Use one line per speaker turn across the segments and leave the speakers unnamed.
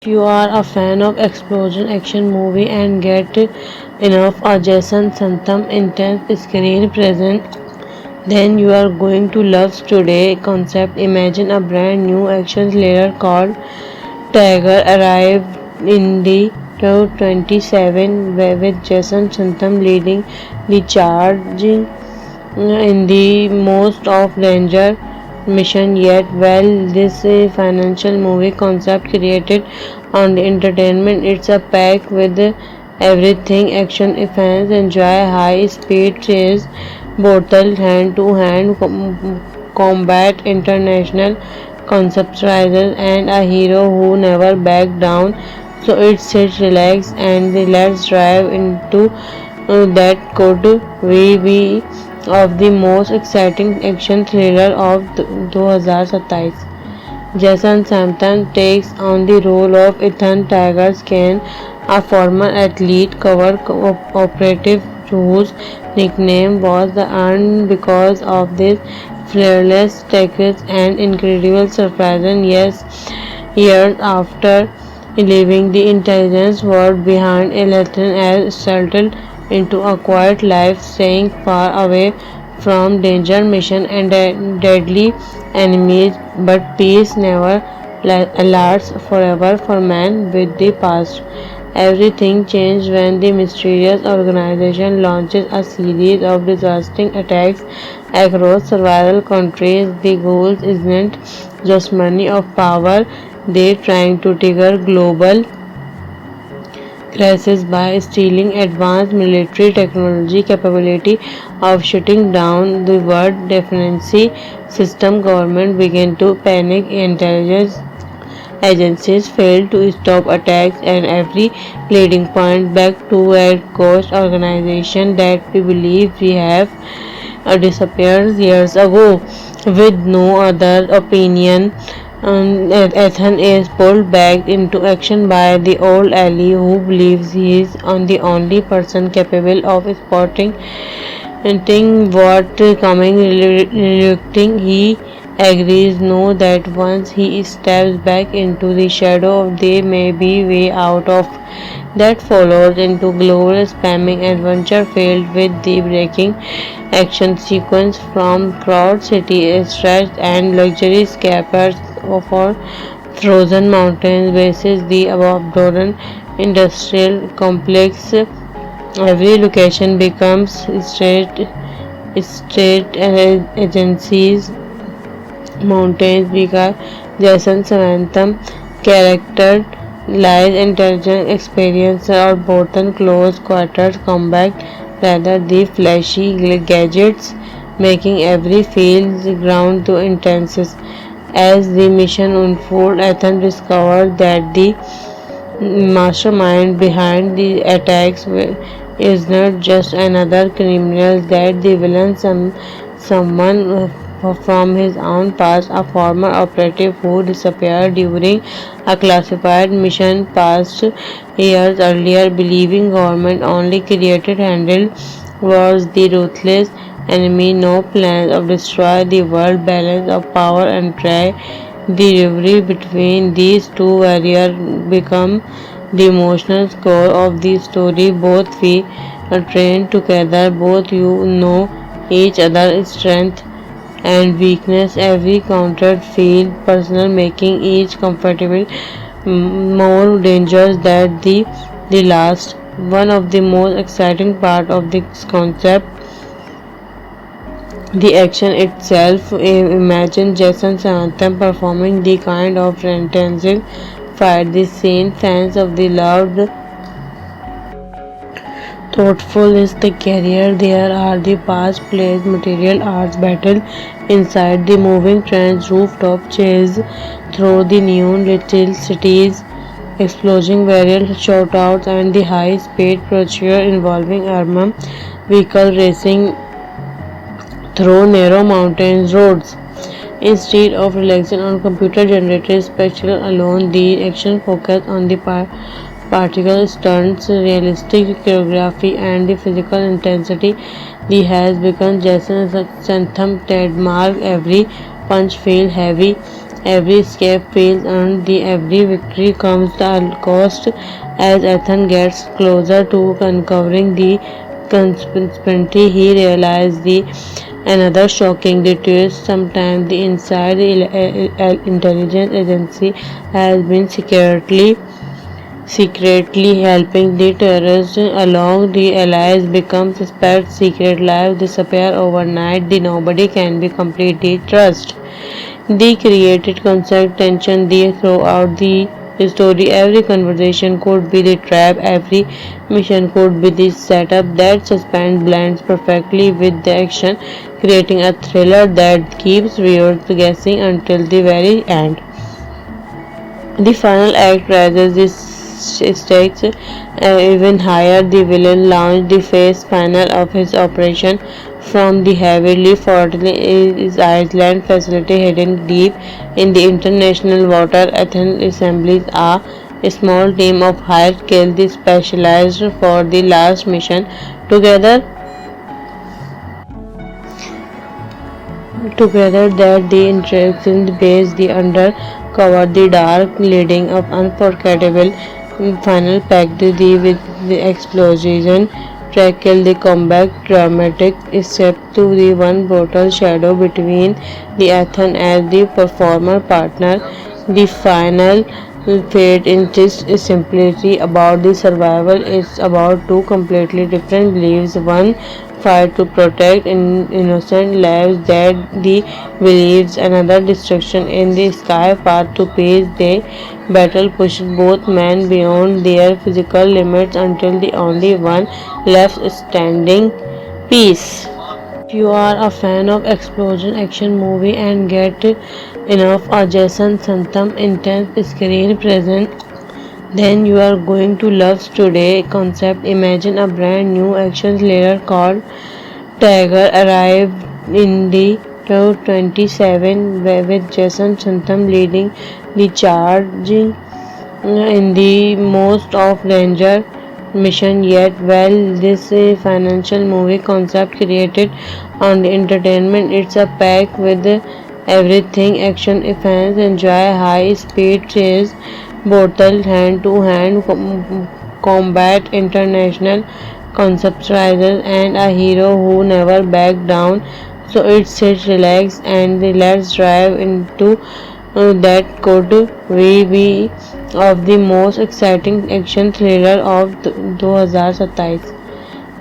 You are a fan of explosion action movie and get enough of Jason Statham intense screen presence, then you are going to love today's concept. Imagine a brand new action thriller called Tiger arrived in the 27 with Jason Statham leading the charge in the most of danger mission yet. Well, this financial movie concept created on the entertainment, it's a pack with everything action. Fans enjoy high speed chase, brutal hand to hand combat, international conceptualizers, and a hero who never back down. So it's sit, relax, and let's drive into that could be of the most exciting action thriller of 2027. Jason Statham takes on the role of Ethan Tiger Kane, a former athlete cover operative whose nickname was the earned because of this fearless tactics and incredible surprise. Yes, years after leaving the intelligence world behind, Ethan has settled into a quiet life, staying far away from danger mission and deadly enemies. But peace never lasts forever for man with the past. Everything changed when the mysterious organization launches a series of devastating attacks across several countries. The goal isn't just money or power, they're trying to trigger global crisis by stealing advanced military technology capability of shutting down the world defense system. Government began to panic. Intelligence agencies failed to stop attacks, and every leading point back to a ghost organization that we believe we have disappeared years ago. With no other opinion, Ethan is pulled back into action by the old ally who believes he is the only person capable of spotting and what coming. Relucting, he agrees, know that once he steps back into the shadow, there may be way out of. That follows into glorious spamming adventure filled with the breaking action sequence from crowd city stretched and luxury scapers for frozen mountains bases the abandoned industrial complex. Every location becomes state agencies mountains because Jason Statham character lies intelligent experience or both in close quarters combat rather the flashy gadgets, making every field ground too intense. As the mission unfolds, Ethan discovers that the mastermind behind the attacks is not just another criminal, that the villain someone from his own past, a former operative who disappeared during a classified mission past years earlier, believing government only created handle was the ruthless enemy. No plans of destroy the world balance of power and try. The rivalry between these two warriors become the emotional core of the story. Both we are trained together, both you know each other's strength and weakness. Every counter feel personal, making each comfortable more dangerous than the last. One of the most exciting part of this concept, the action itself. Imagine Jason Statham performing the kind of intensive fight the scene fans of the loved. Thoughtful is the career. There are the past plays, material arts battle inside the moving trains, rooftop chase through the neon little cities, explosion variant shoutouts, and the high speed procedure involving armor vehicle racing through narrow mountain roads. Instead of relying on computer generated spectacle alone, the action focused on the particle stunts, realistic choreography, and the physical intensity. The has become Jason Statham trademark. Every punch feels heavy, Every escape feels earned, the every victory comes at a cost. As Ethan gets closer to uncovering the conspiracy, he realizes the another shocking twist. Sometimes the inside intelligence agency has been secretly helping the terrorists along. The allies become suspect, secret lives disappear overnight, the nobody can be completely trusted. The created constant tension throughout the story. Every conversation could be the trap, every mission could be the setup. That suspense blends perfectly with the action, creating a thriller that keeps viewers guessing until the very end. The final act raises the stakes even higher. The villain launched the phase final of his operation from the heavily fortified island facility hidden deep in the international water. Athens assemblies a small team of hired skilled specialized for the last mission. Together, together that the interactions base the undercover, the dark leading of unforgettable final packed the with the explosion tackle the combat dramatic except to the one brutal shadow between the Athens as the performer partner. The final fate in this is simply about the survival. It's about two completely different beliefs. One fight to protect innocent lives that the believes, another destruction in the sky path to peace. The battle pushed both men beyond their physical limits until the only one left standing, peace. If you are a fan of explosion action movie and get enough of Jason Statham intense screen presence, then you are going to love today concept. Imagine a brand new action thriller called Tiger arrived in the 27 with Jason Statham leading the charging in the most of danger mission yet. Well, this financial movie concept created on the entertainment. It's a pack with everything action. Fans enjoy high speed chase, bottle hand to hand combat, international conceptualizers, and a hero who never back down. So it's sit, relax, and let's drive into that could be of the most exciting action thriller of 2027.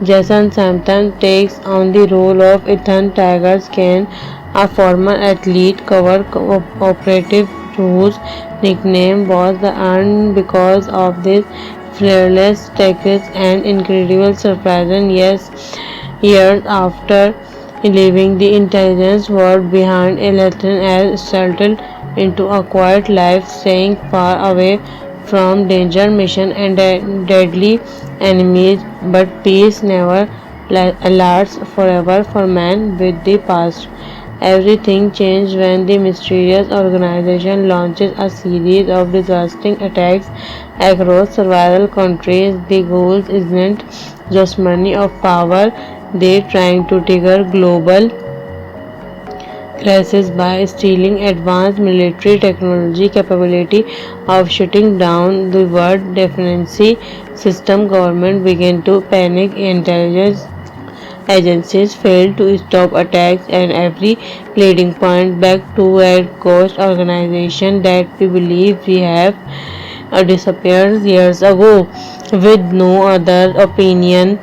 Jason Statham takes on the role of Ethan Tiger Scan, a former athlete cover operative whose nickname was the earned because of this fearless tactics and incredible surprise. And yes, years after leaving the intelligence world behind, Ethan has settled into a quiet life, staying far away from danger mission and deadly enemies. But peace never lasts forever for man with the past. Everything changed when the mysterious organization launches a series of devastating attacks across several countries. The goal isn't just money or power, they're trying to trigger global crisis by stealing advanced military technology capability of shutting down the world defense system. Government began to panic. Intelligence agencies failed to stop attacks, and every leading point back to a ghost organization that we believe we have disappeared years ago. With no other opinion,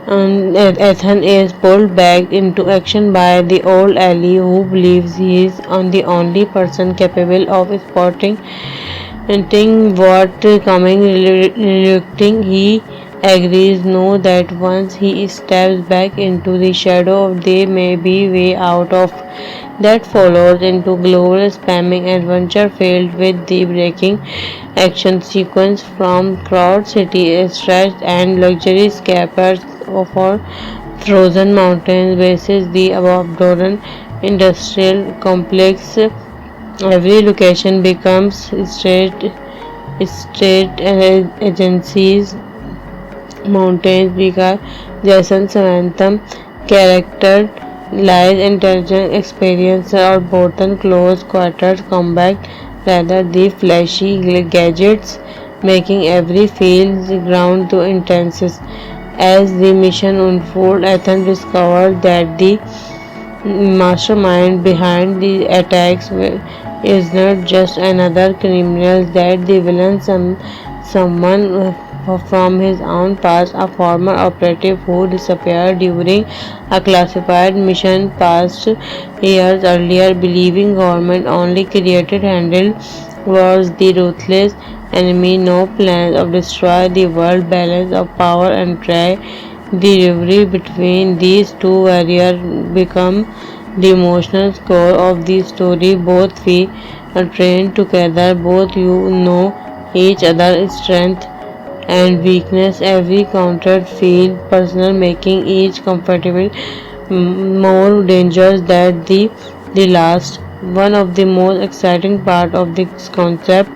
Ethan is pulled back into action by the old ally who believes he is the only person capable of spotting what coming. Relucting, he agrees, know that once he steps back into the shadow, there may be way out of. That follows into global spamming adventure filled with the breaking action sequence from crowd city stretched and luxury escapades for frozen mountain bases. The abandoned industrial complex, every location becomes state agencies, mountains because Jason Statham character lies intelligent experience or both close quarters combat rather the flashy gadgets, making every field ground to intense. As the mission unfolded, Ethan discovered that the mastermind behind the attacks is not just another criminal, that the villain someone from his own past, a former operative who disappeared during a classified mission past years earlier, believing government only created handle was the ruthless enemy. No plans of destroy the world balance of power and try the rivalry between these two warriors become the emotional core of the story. Both we are trained together, both you know each other's strength and weakness. Every counter feel personal, making each comfortable more dangerous than the last. One of the most exciting part of this concept,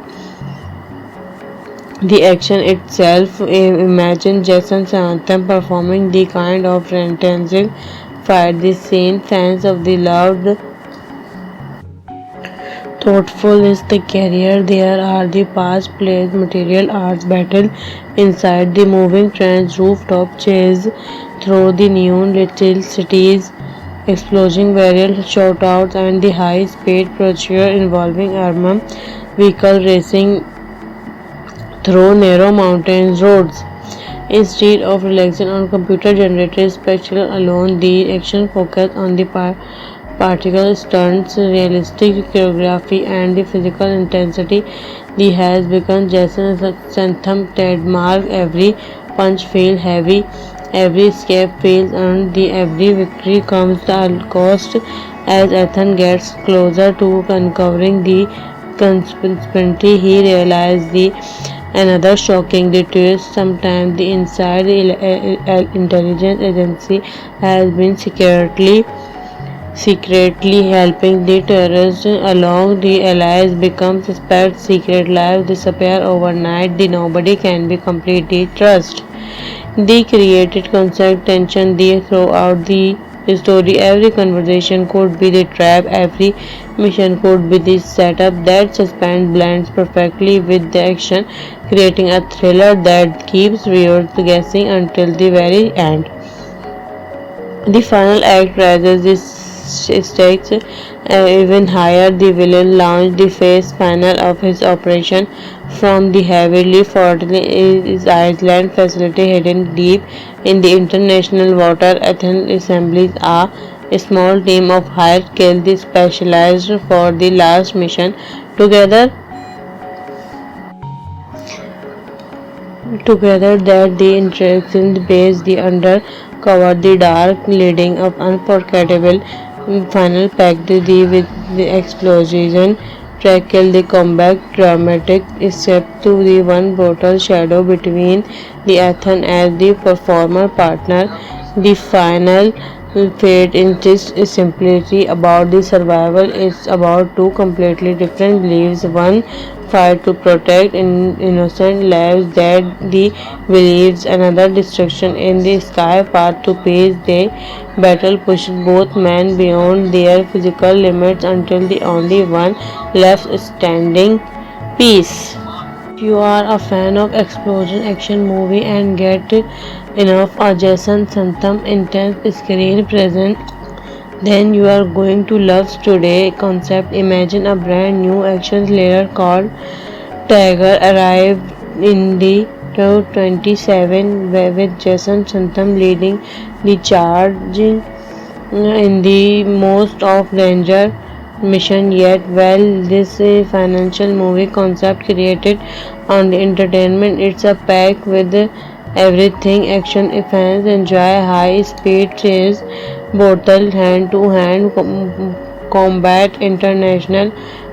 the action itself. Imagine Jason Statham performing the kind of intensive fight the scene fans of the loved. Thoughtful is the career. There are the past plays, material arts battle inside the moving trains, rooftop chase through the neon little cities, explosion varial shoutouts, and the high-speed procedure involving armor vehicle racing through narrow mountain roads. Instead of relying on computer-generated spectacle alone, the action focused on the particle stunts, realistic choreography, and the physical intensity. The has become Jason Statham trademark. Every punch feels heavy, every escape feels earned, the every victory comes at a cost. As Ethan gets closer to uncovering the conspiracy, he realizes the another shocking detail. Sometimes the inside intelligence agency has been secretly helping the terrorists along. The allies become suspect, secret lives disappear overnight, the nobody can be completely trusted. They created constant tension they throughout the story. Every conversation could be the trap, every mission could be the setup. That suspense blends perfectly with the action, creating a thriller that keeps viewers guessing until the very end. The final act raises the stakes even higher. The villain launched the phase final of his operation from the heavily fortified island facility hidden deep in the international water. Athens assembles a small team of hired skilled specialized for the last mission. Together that the interactions base the undercover the dark leading of unforgettable final packed the with the explosion tackle the combat dramatic except to the one brutal shadow between the Athens as the performer partner. The final fate in this is simply about the survival. It's about two completely different beliefs. One fight to protect innocent lives that the believes, another destruction in the sky path to peace. The battle pushed both men beyond their physical limits until the only one left standing, peace. You are a fan of explosion action movie and get enough of Jason Statham intense screen presence, then you are going to love today concept. Imagine a brand new action thriller called Tiger arrived in the 27 with Jason Statham leading the charging in the most of danger mission yet. Well, this financial movie concept created on the entertainment. It's a pack with everything action. If fans enjoy high speed chase, brutal hand to hand combat, international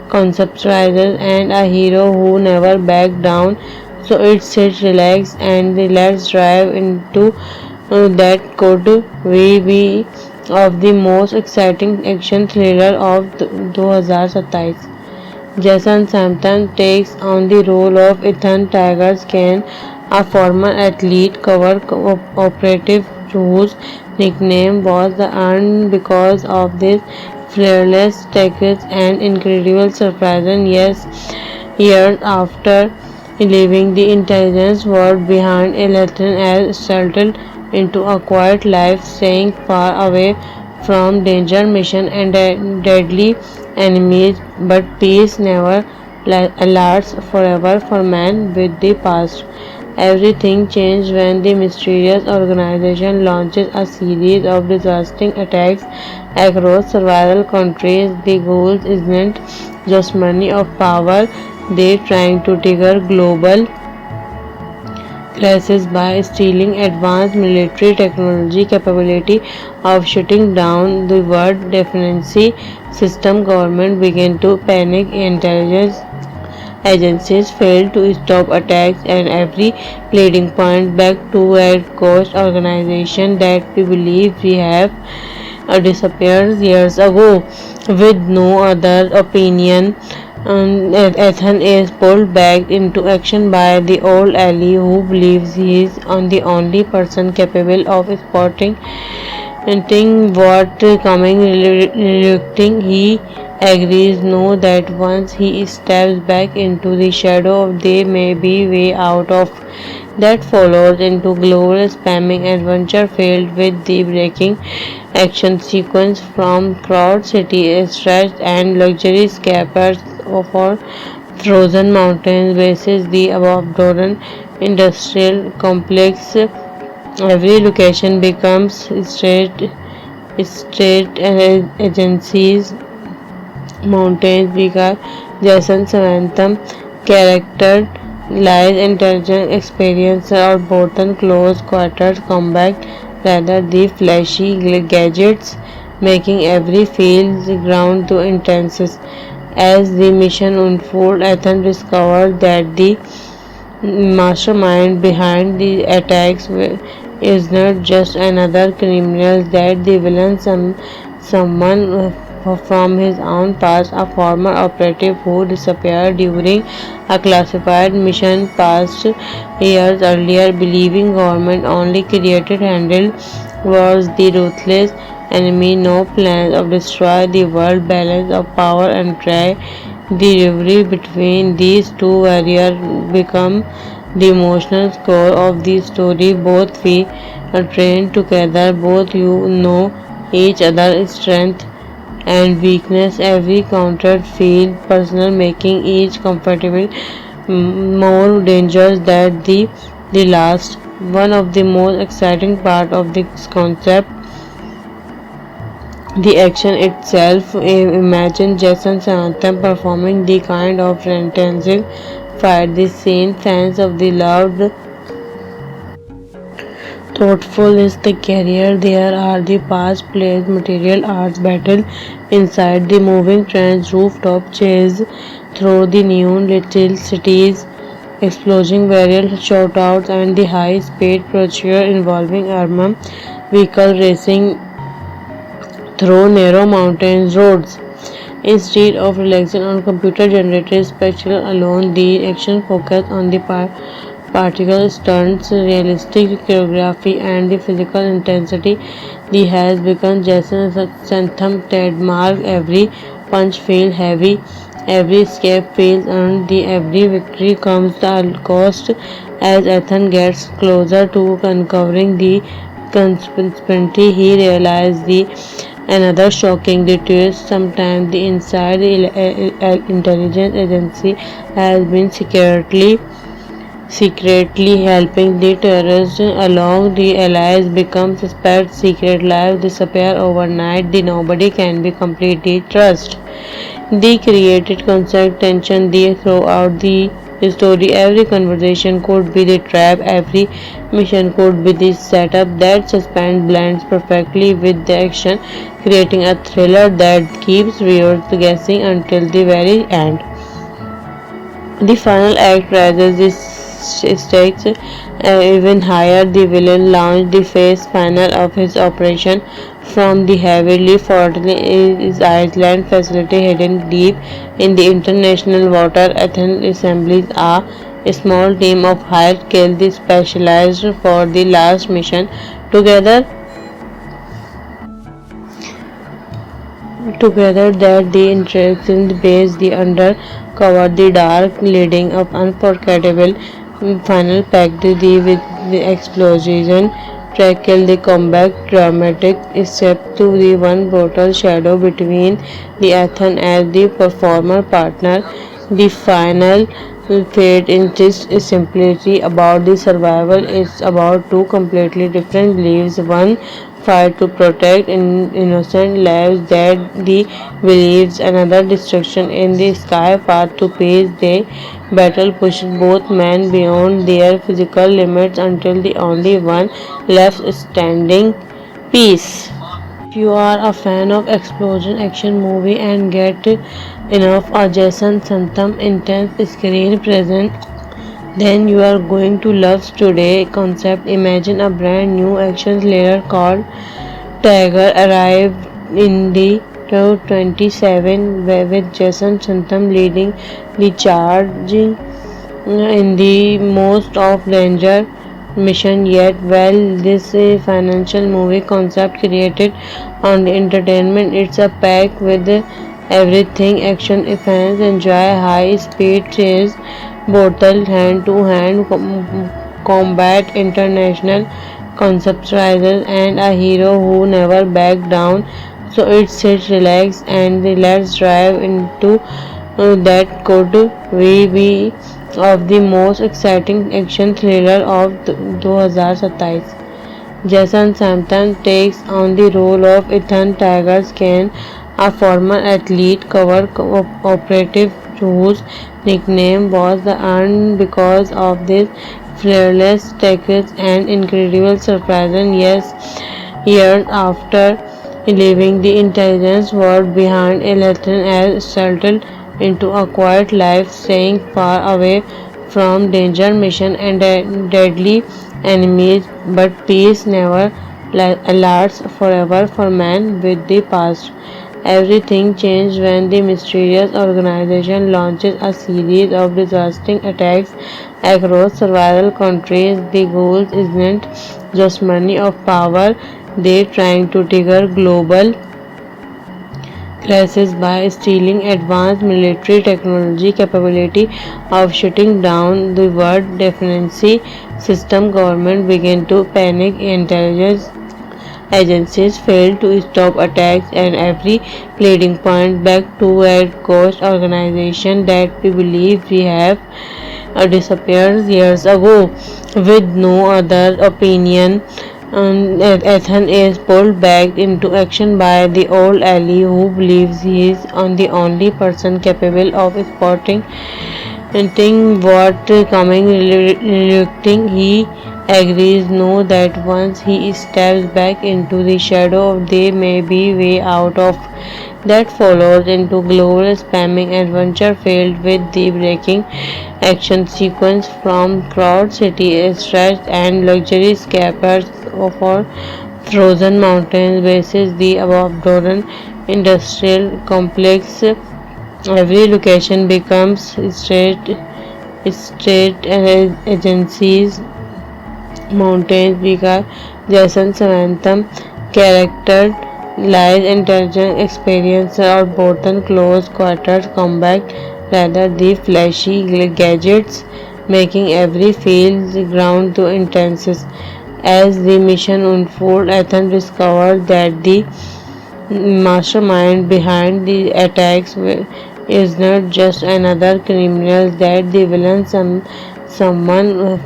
conceptualizers, and a hero who never back down. So it sits relax and let's drive into that could we be of the most exciting action thriller of 2027. Jason Statham takes on the role of Ethan Tiger Scan, a former athlete, cover operative whose nickname was earned because of this fearless tactics and incredible surprise. And yes, years after leaving the intelligence world behind, Electron has settled into a quiet life, staying far away from danger, mission, and deadly enemies. But peace never lasts forever for man with the past. Everything changed when the mysterious organization launches a series of devastating attacks across several countries. The goal isn't just money or power, they're trying to trigger global crisis by stealing advanced military technology capability of shutting down the world defense system. Government began to panic. Intelligence agencies failed to stop attacks, and every leading point back to a ghost organization that we believe we have disappeared years ago. With no other opinion, Ethan is pulled back into action by the old ally who believes he is the only person capable of spotting what coming. Relucting, he agrees, know that once he steps back into the shadow, there may be way out of. That follows into global spamming adventure filled with the breaking action sequence from crowd city stretched and luxury scapers for frozen mountain bases, the abandoned industrial complex. Every location becomes state agencies, mountains, because Jason Savantham character lies intelligent experience or both in close quarters combat rather the flashy gadgets, making every field ground too intense. As the mission unfolded, Ethan discovered that the mastermind behind the attacks is not just another criminal, that the villain someone from his own past, a former operative who disappeared during a classified mission past years earlier, believing government only created handled was the ruthless enemy. No plans of destroy the world balance of power and try. The rivalry between these two warriors become the emotional core of the story. Both we are trained together, both you know each other's strength and weakness. Every counter feel personal, making each comfortable more dangerous than the last. One of the most exciting part of this concept, the action itself. Imagine Jason Statham performing the kind of intensive fight the scene fans of the loved. Thoughtful is the career. There are the past plays, material arts battle inside the moving trains, rooftop chase through the neon little cities, explosion various shoutouts, and the high-speed procedure involving armor vehicle racing through narrow mountain roads. Instead of relying on computer-generated spectacle alone, the action focused on the particle stunts, realistic choreography, and the physical intensity. The has become Jason Statham trademark. Every punch feels heavy, every escape feels earned, the every victory comes at a cost. As Ethan gets closer to uncovering the conspiracy, he realizes the another shocking detail. Sometimes the inside intelligence agency has been secretly helping the terrorists along. The allies become suspect, secret lives disappear overnight, the nobody can be completely trusted. They created constant tension throughout the story. Every conversation could be the trap, every mission could be the setup. That suspense blends perfectly with the action, creating a thriller that keeps viewers guessing until the very end. The final act raises the stakes even higher. The villain launched the phase final of his operation from the heavily fortified island facility hidden deep in the international water. Athens assembles a small team of hired skilled specialized for the last mission Together, together that the interactions base the undercover, the dark leading up unforgettable final packed the with the explosion tackle the comeback dramatic step to the one brutal shadow between the Ethan as the performer partner. The final fate in this is simply about the survival. It's about two completely different beliefs. One fight to protect innocent lives that the believes, another destruction in the sky path to peace. The battle pushed both men beyond their physical limits until the only one left standing, peace. If you are a fan of explosion action movie and get enough of Jason Statham intense screen presence, then you are going to love today concept. Imagine a brand new action thriller called Tiger arrived in the 27 with Jason Statham leading the charge in the most of danger mission yet. Well, this financial movie concept created on the entertainment. It's a pack with everything action. Fans enjoy high speed chase, brutal hand to hand combat, international conceptualizers, and a hero who never back down. So it's sit, relax, and let's drive into that could we be of the most exciting action thriller of 2027. Jason Statham takes on the role of Ethan Tiger Scan, a former athlete cover operative whose nickname was the earned because of this fearless tactics and incredible surprise. And yes, years after leaving the intelligence world behind, Ethan has settled into a quiet life, staying far away from danger mission and deadly enemies. But peace never lasts forever for man with the past. Everything changed when the mysterious organization launches a series of devastating attacks across several countries. The goal isn't just money or power, they're trying to trigger global crisis by stealing advanced military technology capability of shutting down the world defense system. Government began to panic. Intelligence agencies failed to stop attacks, and every leading point back to a ghost organization that we believe we have disappeared years ago. With no other opinion, Ethan is pulled back into action by the old ally who believes he is the only person capable of spotting what coming. Relucting, he agrees, know that once he steps back into the shadow, there may be way out of. That follows into global spamming adventure filled with the breaking action sequence from crowd city stretch and luxury escapades for frozen mountains bases the above Doran industrial complex. Every location becomes state agencies mountains because Jason Statham character lies intelligent experience or both close quarters combat rather the flashy gadgets, making every field ground too intense. As the mission unfolds, Ethan discovers that the mastermind behind the attacks is not just another criminal, that the villain someone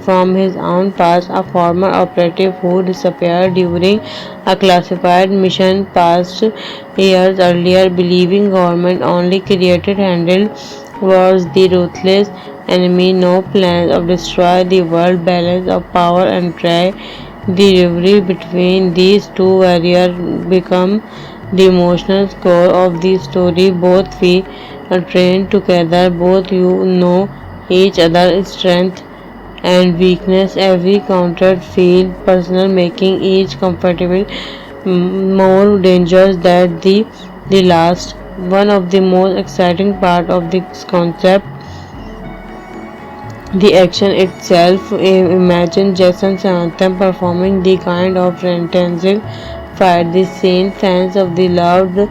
from his own past, a former operative who disappeared during a classified mission past years earlier, believing government only created handled was the ruthless enemy. No plans of destroy the world balance of power and try. The rivalry between these two warriors become the emotional core of the story. Both we are trained together, both you know each other's strength and weakness. Every counter feel personal, making each comfortable more dangerous than the last. One of the most exciting part of this concept The action itself, imagine Jason Statham performing the kind of intensive fight, the same sense of the loud,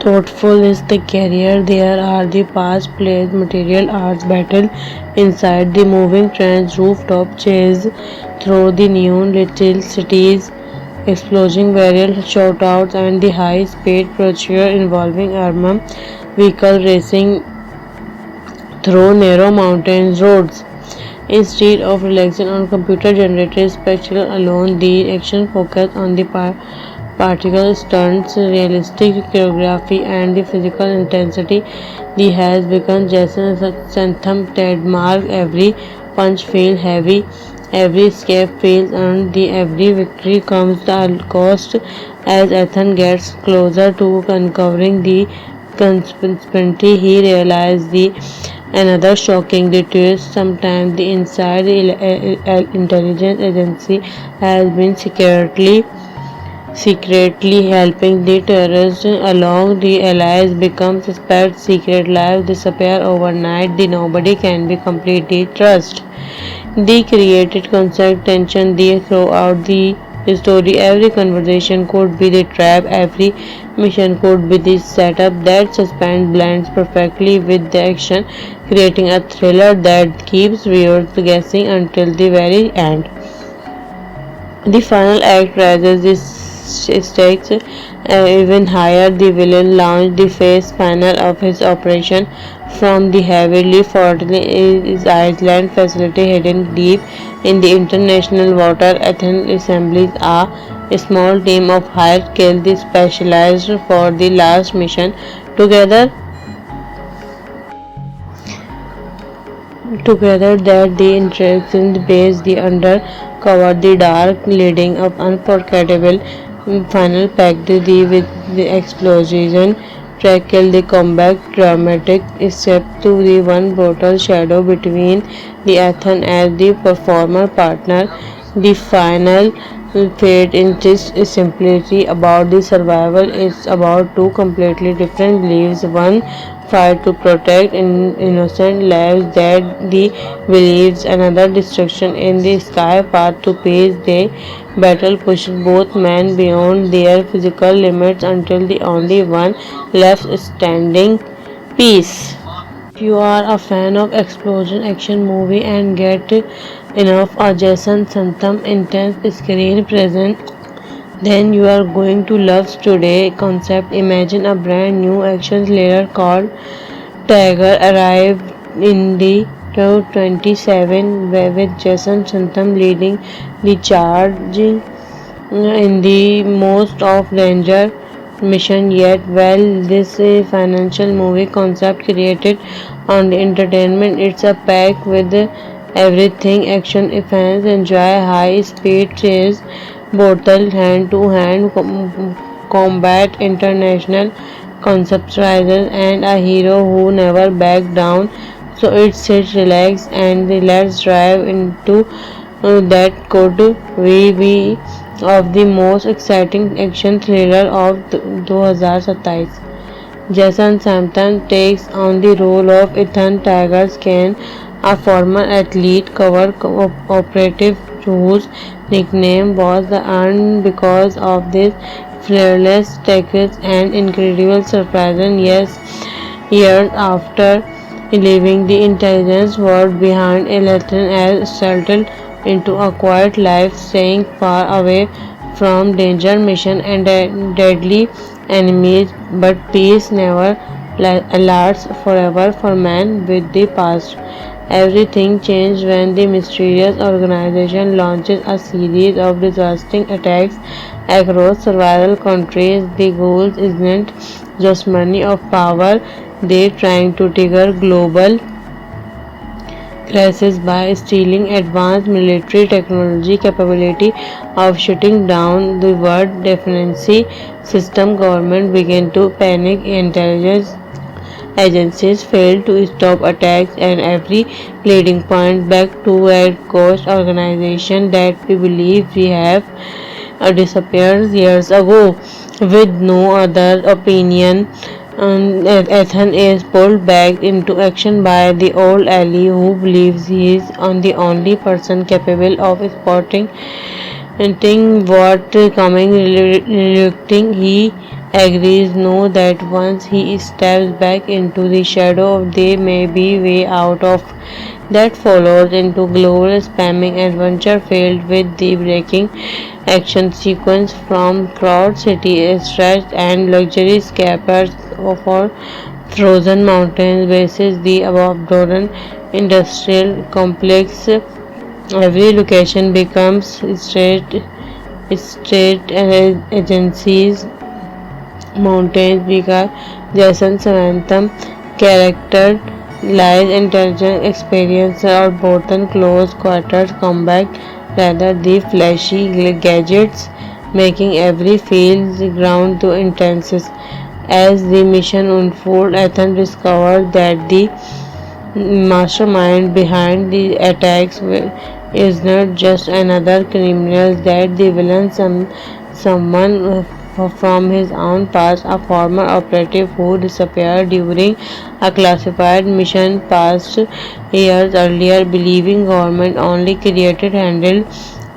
thoughtful is the career. There are the past plays, material arts battle inside the moving trains, rooftop chase through the neon little cities, explosion variant shoutouts, and the high speed procedure involving armor vehicle racing through narrow mountain roads. Instead of relying on computer-generated spectacle alone, the action focused on the particle stunts, realistic choreography, and the physical intensity. The has become Jason Statham trademark. Every punch feels heavy, every escape feels earned, the every victory comes at a cost. As Ethan gets closer to uncovering the conspiracy, he realizes the another shocking twist. Sometimes the inside intelligence agency has been secretly helping the terrorists along. The allies become suspect, secret lives disappear overnight, the nobody can be completely trusted. They created constant tension they throughout the story. Every conversation could be the trap, every mission could be the setup. That suspense blends perfectly with the action, creating a thriller that keeps viewers guessing until the very end. The final act raises the stakes even higher. The villain launched the phase final of his operation from the heavily fortified island facility hidden deep in the international water. Athens assemblies a small team of hired kill the specialized for the last mission. Together, together that the interactions base the undercover the dark leading up unforgettable final packed the with the explosion tackle the combat dramatic except to the one brutal shadow between the Athens as the performer partner. The final fate in this simplicity about the survival is about two completely different beliefs. One fight to protect innocent lives that the believes, another destruction in the sky path to peace. The battle pushed both men beyond their physical limits until the only one left standing, peace. If you are a fan of explosion action movie and get enough of Jason Statham intense screen presence, then you are going to love today concept. Imagine a brand new action thriller called Tiger arrived in the 27 with Jason Statham leading the charge in the most of danger mission yet. Well, this financial movie concept created on the entertainment. It's a pack with everything action. Fans enjoy high speed chase, brutal hand to hand combat, international conceptualizers, and a hero who never back down. So it's sit, relax, and let's drive into that could be of the most exciting action thriller of 2027. Jason Statham takes on the role of Ethan Tiger Scan, a former athlete cover operative whose nickname was earned because of this fearless tactics and incredible surprise. Yes, years after leaving the intelligence world behind, Electron has settled into a quiet life, staying far away from danger mission and deadly enemies. But peace never lasts forever for man with the past. Everything changed when the mysterious organization launches a series of devastating attacks across several countries. The goal isn't just money or power, they're trying to trigger global crisis by stealing advanced military technology capability of shutting down the world defense system. Government began to panic, intelligence agencies failed to stop attacks, and every leading point back to a ghost organization that we believe we have disappeared years ago with no other opinion and Ethan is pulled back into action by the old ally who believes he is the only person capable of spotting what coming. Relucting, he agrees, know that once he steps back into the shadow, there may be way out of. That follows into global spamming adventure filled with the breaking action sequence from crowd city stretched and luxury scapers for frozen mountains bases the abandoned industrial complex. Every location becomes state agencies, mountains because Jason Samantham character lies intelligent experience or both in close quarters combat rather the flashy gadgets, making every field ground to intense. As the mission unfolds, Ethan discovers that the mastermind behind the attacks is not just another criminal, that the villain someone from his own past, a former operative who disappeared during a classified mission past years earlier, believing government only created handled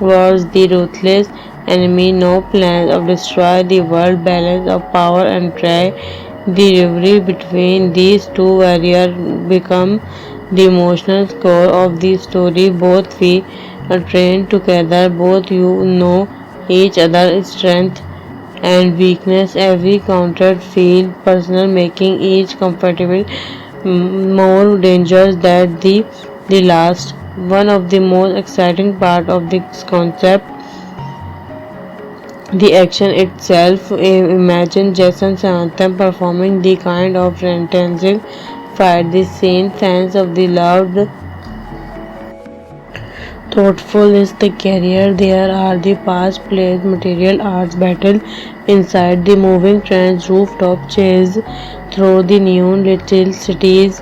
was the ruthless enemy. No plans of destroy the world balance of power and try. The rivalry between these two warriors become the emotional core of the story. Both we are trained together, both you know each other's strength and weakness. Every counter feel personal, making each comfortable more dangerous than the last. One of the most exciting part of this concept, the action itself. Imagine Jason Statham performing the kind of intensive fight the same fans of the loved. Thoughtful is the career. There are the past plays, material arts battle inside the moving trains, rooftop chase through the neon little cities,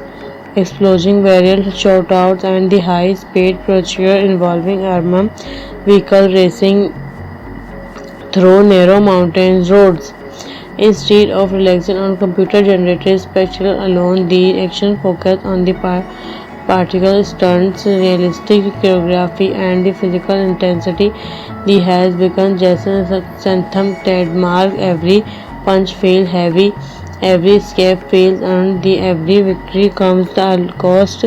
explosion variant shoutouts, and the high-speed procedure involving armor vehicle racing through narrow mountain roads. Instead of relying on computer-generated spectacle alone, the action focused on the particle stunts, realistic choreography, and the physical intensity. The has become Jason Statham trademark. Every punch feels heavy, every escape feels earned, the every victory comes at a cost.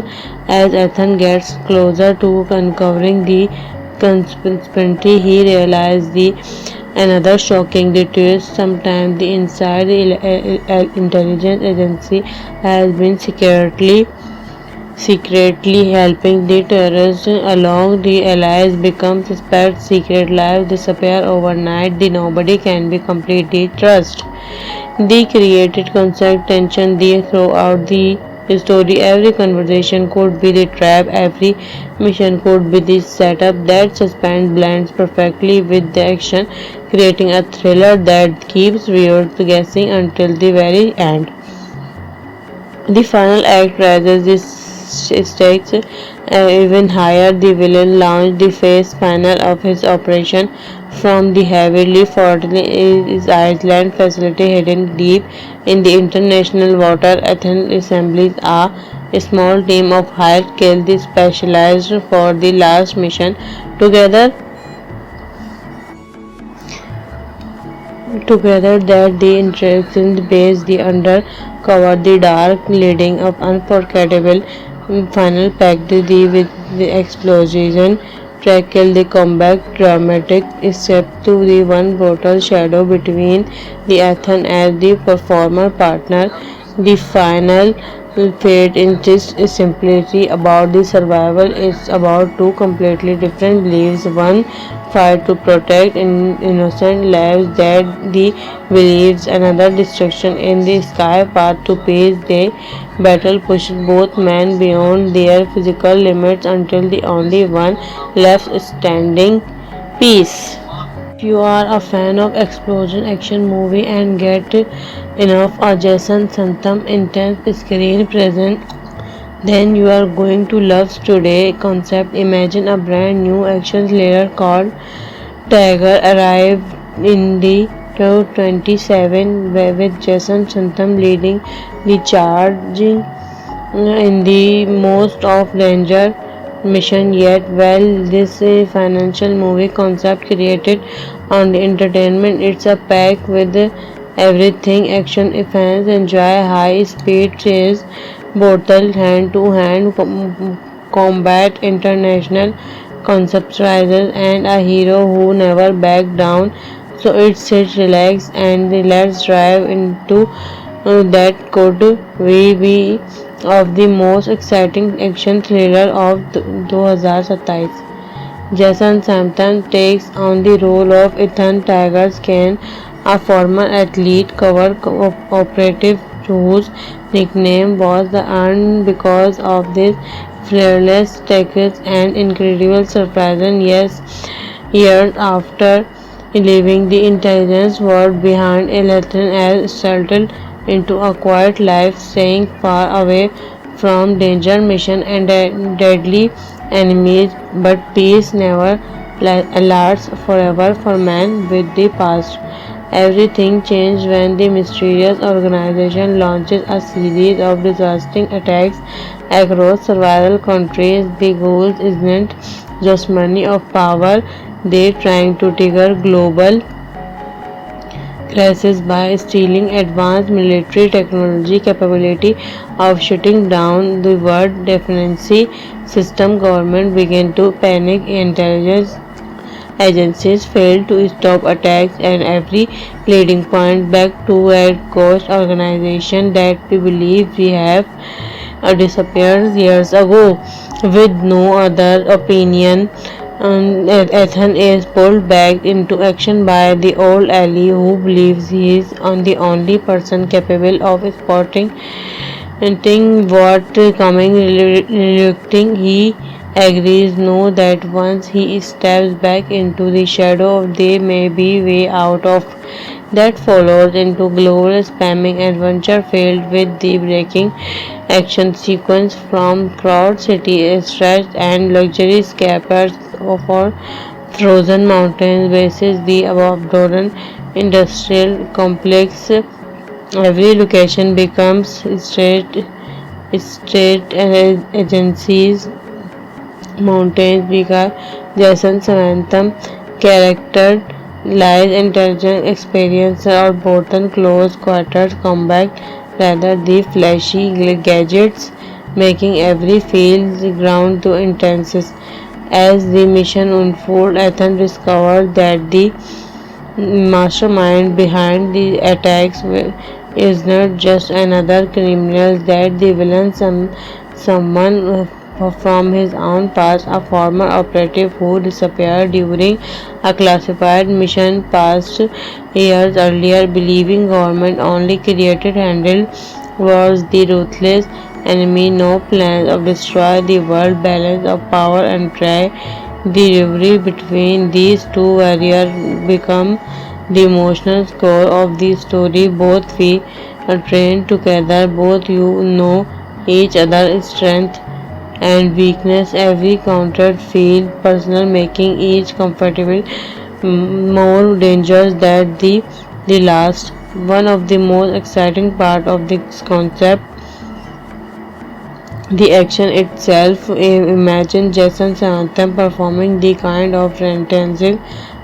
As Ethan gets closer to uncovering the conspiracy, he realizes the another shocking detail. Sometimes the inside intelligence agency has been secretly helping the terrorists along. The allies become suspect, secret lives disappear overnight, the nobody can be completely trusted. The created constant tension throughout the story. Every conversation could be the trap, every mission could be the setup. That suspense blends perfectly with the action, creating a thriller that keeps viewers guessing until the very end. The final act raises the stakes even higher. The villain launched the phase final of his operation from the heavily fortified island facility hidden deep in the international water. Athens assembles a small team of hired skilled specialized for the last mission. Together that the interactions base the undercover, the dark leading up unforgettable final packed the with the explosion tackle the combat dramatic except to the one brutal shadow between the Ethan as the performer partner. The final fate in this is simply about the survival. It's about two completely different beliefs. One fight to protect innocent lives that the believes, another destruction in the sky path to peace. The battle pushes both men beyond their physical limits until the only one left standing, peace. If you are a fan of explosion action movie and get enough of Jason Statham intense screen presence, then you are going to love today's concept. Imagine a brand new action thriller called Tiger arrive in the to 27, with Jason Statham leading the charge in the most of danger mission yet. Well, this financial movie concept created on the entertainment, it's a pack with everything action. Fans enjoy high speed chase, brutal hand to hand combat, international conceptualizers, and a hero who never backed down. So it's sit, relax, and let's drive into that could be of the most exciting action thriller of 2027. Jason Statham takes on the role of Ethan Tiger Scan, a former athlete cover operative whose nickname was the earned because of this fearless tactics and incredible surprise. And yes, years after leaving the intelligence world behind, Ethan has settled into a quiet life, staying far away from danger mission and deadly enemies. But peace never lasts forever for man with the past. Everything changed when the mysterious organization launches a series of devastating attacks across several countries. The goal isn't just money or power, they're trying to trigger global crisis by stealing advanced military technology capability of shutting down the world defense system. Government began to panic, intelligence agencies failed to stop attacks, and every leading point back to a ghost organization that we believe we have disappeared years ago. With no other opinion, Ethan is pulled back into action by the old ally who believes he is the only person capable of spotting what coming. Relucting, he agrees, know that once he steps back into the shadow, there may be way out of. That follows into global spamming adventure filled with the breaking action sequence from crowd city stretched and luxury escapes for frozen mountains bases the abandoned industrial complex. Every location becomes state agencies, mountains because Jason Statham character lies intelligent experience or both close quarters combat rather the flashy gadgets, making every field ground to intense. As the mission unfolds, Ethan discovers that the mastermind behind the attacks is not just another criminal, that the villain someone from his own past, a former operative who disappeared during a classified mission past years earlier, believing government only created handle was the ruthless enemy. No plans of destroy the world balance of power and try. The rivalry between these two warriors become the emotional core of the story. Both we are trained together, both you know each other's strength and weakness. Every counter feel personal, making each comfortable more dangerous than the last. One of the most exciting part of this concept, the action itself. Imagine Jason Statham performing the kind of intensive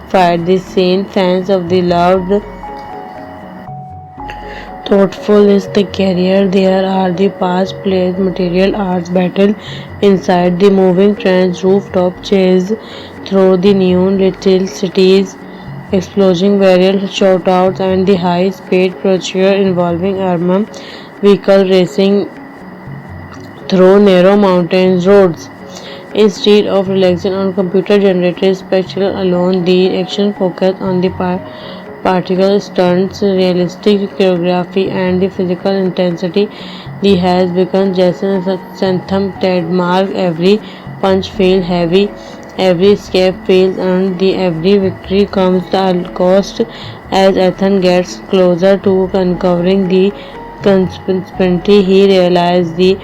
fight the scene fans of the loved. Thoughtful is the career. There are the past plays, material arts battle inside the moving trains, rooftop chase through the neon little cities, explosion varial shoutouts, and the high-speed procedure involving armor vehicle racing through narrow mountain roads. Instead of relying on computer-generated spectacle alone, the action focused on the particle stunts, realistic choreography, and the physical intensity. The has become Jason Statham trademark. Every punch feels heavy, every escape feels earned, the every victory comes at a cost. As Ethan gets closer to uncovering the conspiracy, he realizes the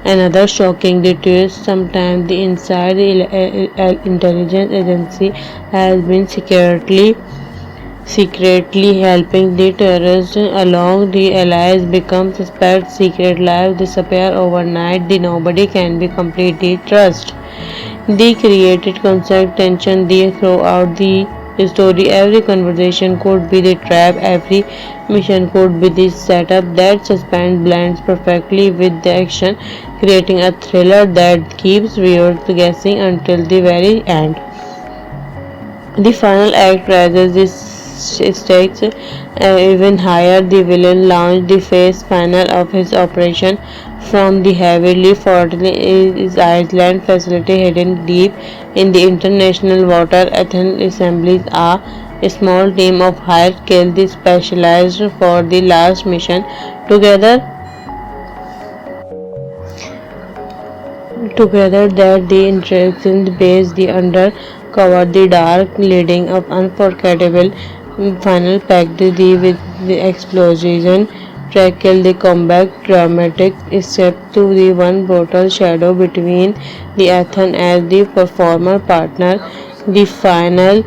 another shocking detail. Sometimes the inside the intelligence agency has been secretly secretly helping the terrorists along. The allies become suspect. Secret lives disappear overnight. The nobody can be completely trusted. They created constant tension they throughout the story. Every conversation could be the trap, every mission could be the setup. That suspense blends perfectly with the action, creating a thriller that keeps viewers guessing until the very end. The final act raises the stakes even higher. The villain launched the phase final of his operation from the heavily fortified island facility hidden deep in the international water. Athens assembles a small team of hired kill the specialized for the last mission. Together, together that the interactions base the undercover the dark leading up unforgettable final packed the with the explosion tackle the combat dramatic except to the one brutal shadow between the Athen as the performer partner. The final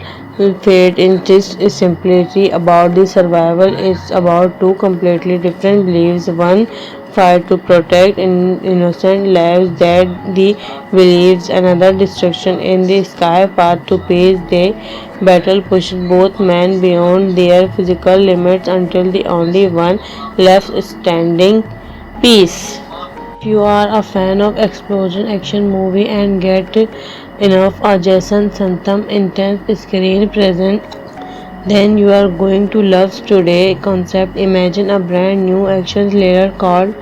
fate is simply about the survival. It's about two completely different beliefs. One fight to protect innocent lives that the believes, another destruction in the sky path to peace. The battle pushed both men beyond their physical limits until the only one left standing, peace. If you are a fan of explosion action movie and get enough of Jason Statham intense screen presence, then you are going to love today concept. Imagine a brand new action thriller called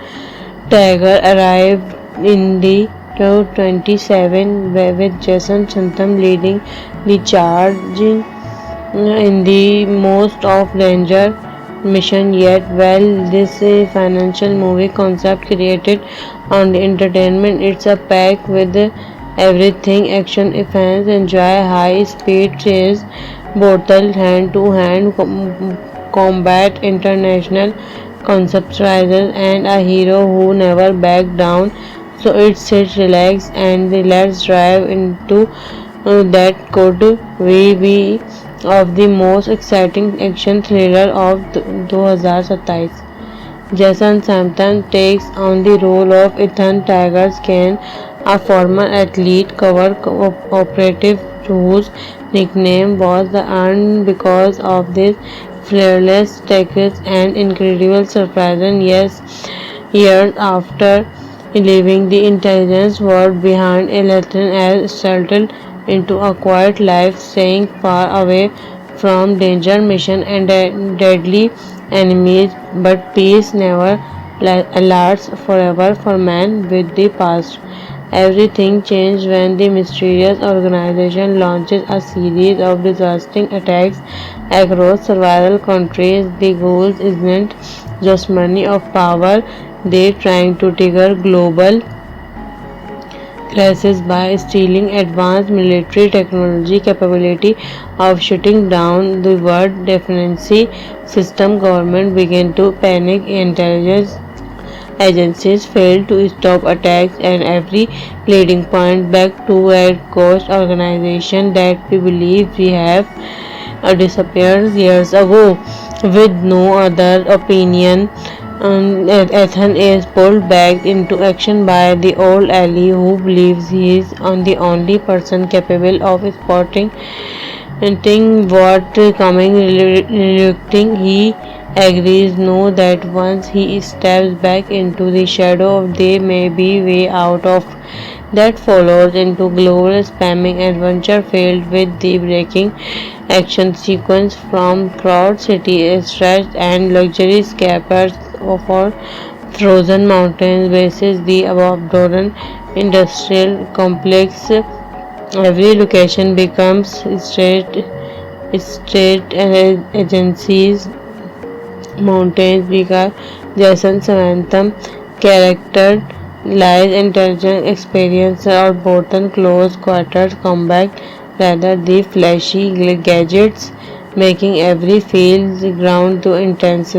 Tiger arrived in the 27 with Jason Statham leading the charge in the most of danger mission yet. Well, this financial movie concept created on the entertainment. It's a pack with everything action. If fans enjoy high speed chase, brutal hand to hand combat, international conceptualizers, and a hero who never back down. So it sits relax and let's drive into that could be of the most exciting action thriller of 2027. Jason Statham takes on the role of Ethan Tiger Kane, a former athlete cover operative whose nickname was the earned because of this fearless tactics and incredible surprise. And yes, years after leaving the intelligence world behind, Electron has settled into a quiet life, staying far away from danger mission and deadly enemies. But peace never lasts forever for man with the past. Everything changed when the mysterious organization launches a series of devastating attacks across several countries. The goal isn't just money or power, they're trying to trigger global crisis by stealing advanced military technology capability of shutting down the world defense system. Government began to panic. Intelligence agencies failed to stop attacks, and every leading point back to a ghost organization that we believe we have disappeared years ago. With no other opinion, Ethan is pulled back into action by the old ally who believes he is the only person capable of spotting what coming. Relucting, he agrees, know that once he steps back into the shadow, there may be way out of. That follows into global spamming adventure filled with the breaking action sequence from crowd city stretch and luxury escapades for frozen mountains bases the abandoned industrial complex. Every location becomes state agencies mountains because Jason Statham character lies intelligent experience or both close quarters combat rather the flashy gadgets, making every field ground to intense.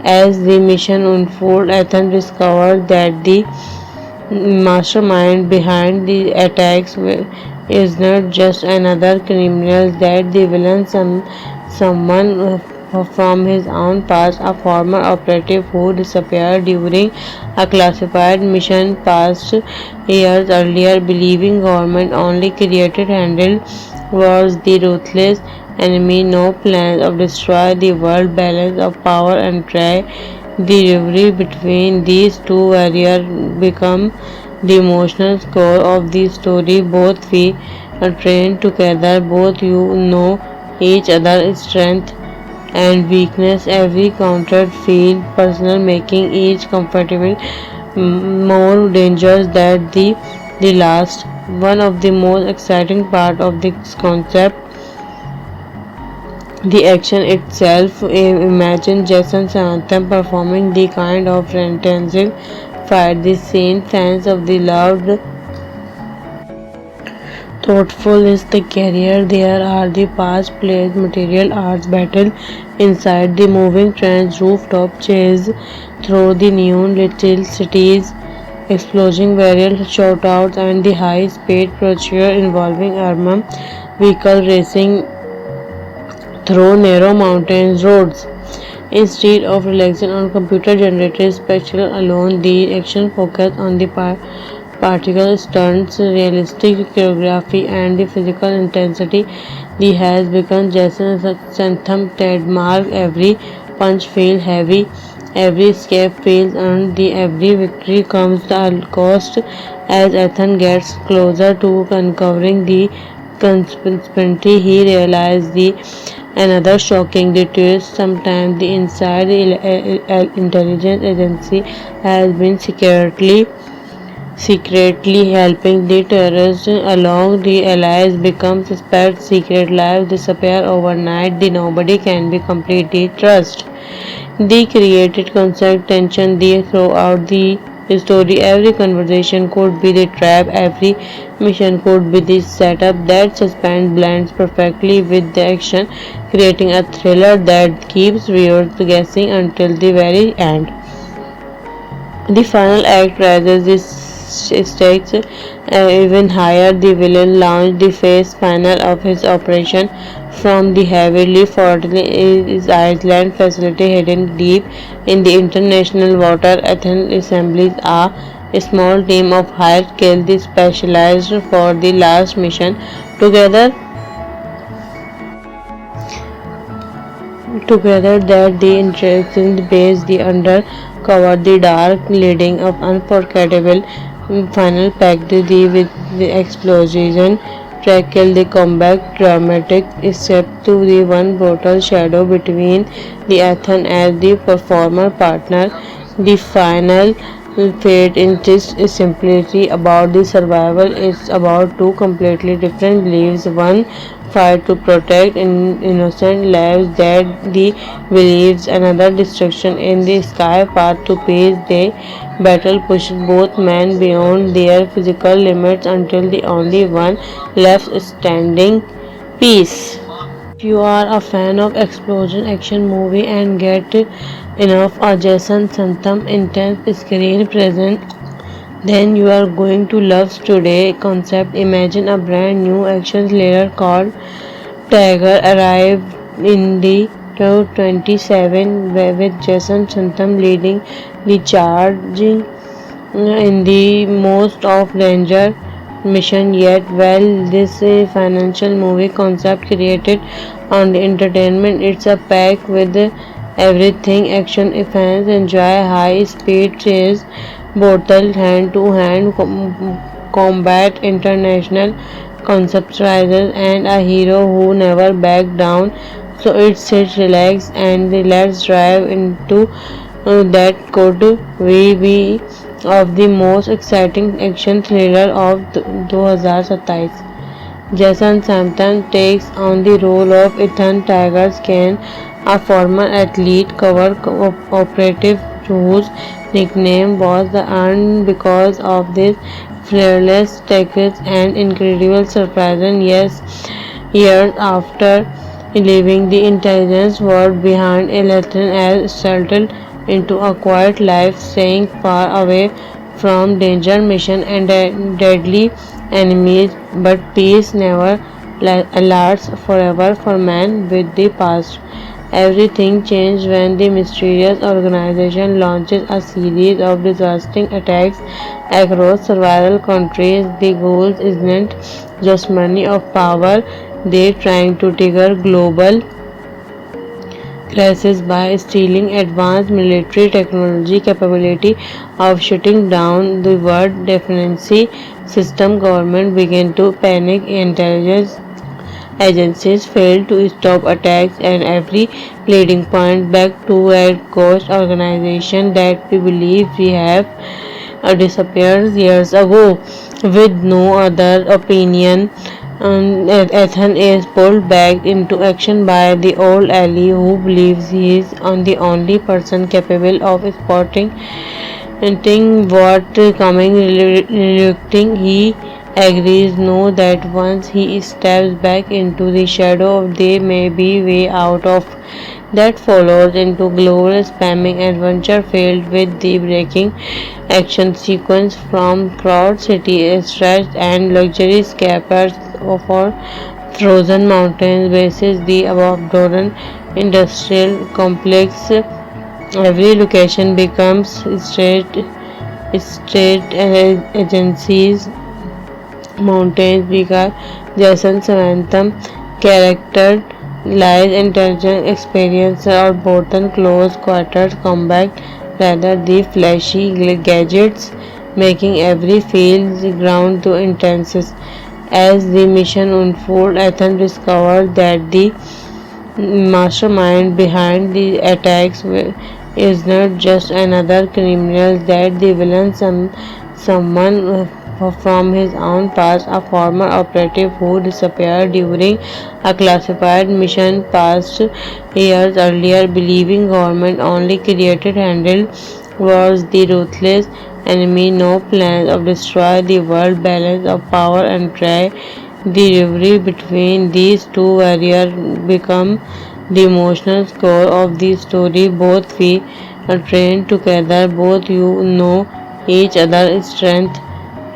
As the mission unfolds, Ethan discovers that the mastermind behind the attacks is not just another criminal, that the villain someone from his own past, a former operative who disappeared during a classified mission past years earlier, believing government only created handled wars, the ruthless enemy, no plans of destroy the world balance of power and try. The rivalry between these two warriors become the emotional core of the story. Both we are trained together, both you know each other's strength and weakness. Every counter feel personal, making each comfortable more dangerous than the last. One of the most exciting part of this concept, the action itself. Imagine Jason Statham performing the kind of intensive fight the same fans of the loved. Thoughtful is the career. There are the past plays, material arts battle inside the moving trains, rooftop chase through the neon little cities, explosion various shoutouts, and the high speed pursuit involving armor vehicle racing through narrow mountains roads. Instead of relying on computer generated spectacle alone, the action focus on the particle stunts, realistic choreography, and the physical intensity. The has become Jason Statham trademark. Every punch feels heavy, every escape feels earned, the every victory comes at a cost. As Ethan gets closer to uncovering the conspiracy, he realizes the another shocking detail. Sometimes the inside intelligence agency has been secretly helping the terrorists along. The allies become suspect, secret lives disappear overnight, the nobody can be completely trust. They created constant tension they throughout the story. Every conversation could be the trap, every mission could be the setup. That suspense blends perfectly with the action, creating a thriller that keeps viewers guessing until the very end. The final act raises the stakes even higher. The villain launched the phase final of his operation from the heavily fortified island facility hidden deep in the international water. Athens assemblies a small team of hired kill the specialized for the last mission. Together that the interesting base, the undercover, the dark leading of unforgettable final packed the with the explosion tackle the combat dramatic except to the one brutal shadow between the Ethan as the performer partner. The final fate in this is simply about the survival. It's about two completely different beliefs. One fight to protect innocent lives that the believes, another destruction in the sky path to peace. The battle pushed both men beyond their physical limits until the only one left standing, peace. If you are a fan of explosion action movie and get enough of Jason Statham intense screen presence, then you are going to love today concept. Imagine a brand new action thriller called Tiger arrived in the 27 with Jason Statham leading the charging in the most of danger mission yet. Well, this financial movie concept created on the entertainment. It's a pack with everything action. Fans enjoy high speed chase, bottle hand to hand combat, international conceptualizers, and a hero who never back down. So it's sit, relax, and let's drive into that could we be of the most exciting action thriller of 2027. Jason Statham takes on the role of Ethan Tiger Scan, a former athlete cover operative whose nickname was earned because of this fearless tactics and incredible surprise. Yes, years after leaving the intelligence world behind, Electron has settled into a quiet life, staying far away from danger mission and deadly enemies. But peace never lasts forever for man with the past. Everything changed when the mysterious organization launches a series of devastating attacks across several countries. The goal isn't just money or power, they're trying to trigger global crisis by stealing advanced military technology capability of shutting down the world defense system. Government began to panic. Intelligence agencies failed to stop attacks, and every leading point back to a ghost organization that we believe we have disappeared years ago. With no other opinion, Ethan is pulled back into action by the old ally who believes he is the only person capable of spotting what coming. Relucting, he agrees, know that once he steps back into the shadow, there may be way out of. That follows into global spamming adventure filled with the breaking action sequence from crowd city stretched and luxury scapers for frozen mountain bases, the abandoned industrial complex. Every location becomes state agencies, mountains because Jason Savantham character lies intelligent experience or both in close quarters combat rather the flashy gadgets, making every field ground to intense. As the mission unfolds, Ethan discovers that the mastermind behind the attacks is not just another criminal, that the villain someone from his own past, a former operative who disappeared during a classified mission past years earlier, believing government only created handle was the ruthless enemy. No plans of destroy the world balance of power and try. The rivalry between these two warriors become the emotional core of the story. Both we are trained together, both you know each other's strength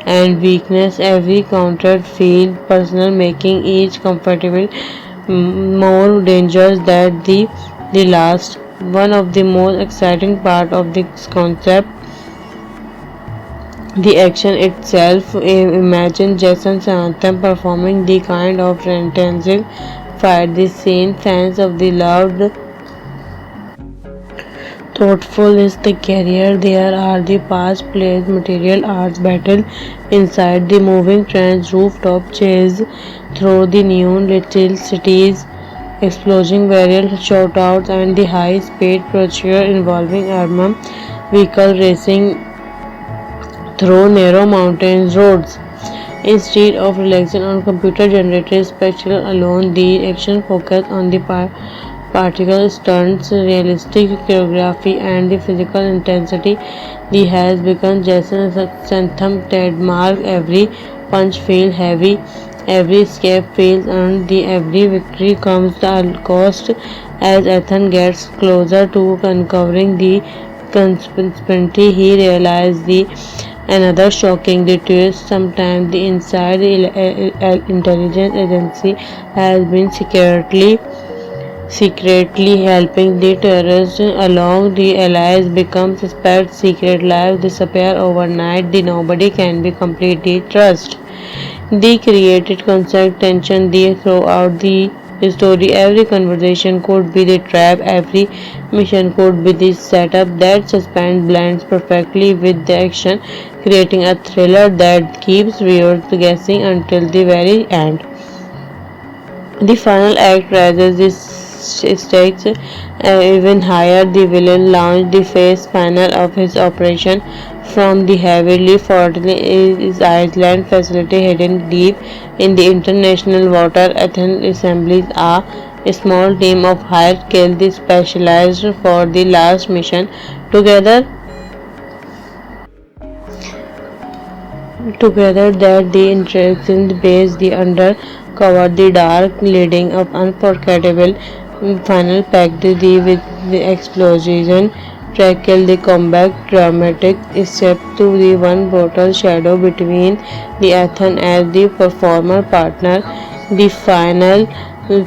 and weakness. Every counter feels personal, making each comfortable more dangerous than the last. One of the most exciting part of this concept, the action itself. Imagine Jason Statham performing the kind of intensive fight the scene fans of the loved. Thoughtful is the career. There are the past plays, material arts battle inside the moving trains, rooftop chase through the neon little cities, explosion varial shoutouts, and the high-speed procedure involving armor vehicle racing through narrow mountain roads. Instead of relying on computer-generated spectacle alone, the action focused on the particle stunts, realistic choreography, and the physical intensity. The has become Jason Statham trademark. Every punch feels heavy, every escape feels earned, the every victory comes at a cost. As Ethan gets closer to uncovering the conspiracy, he realizes the another shocking the twist. Sometimes the inside intelligence agency has been secretly helping the terrorists along. The allies become suspect, secret lives disappear overnight, the nobody can be completely trusted. The created constant tension throughout the story. Every conversation could be the trap, every mission could be the setup. That suspense blends perfectly with the action, creating a thriller that keeps viewers guessing until the very end. The final act raises the stakes even higher. The villain launched the phase final of his operation from the heavily fortified island facility hidden deep in the international water. Athens assembles a small team of hired skilled specialized for the last mission. Together that the interactions base the undercover, the dark leading up unforgettable final packed the with the explosion tackle the combat dramatic except to the one brutal shadow between the Ethan as the performer partner. The final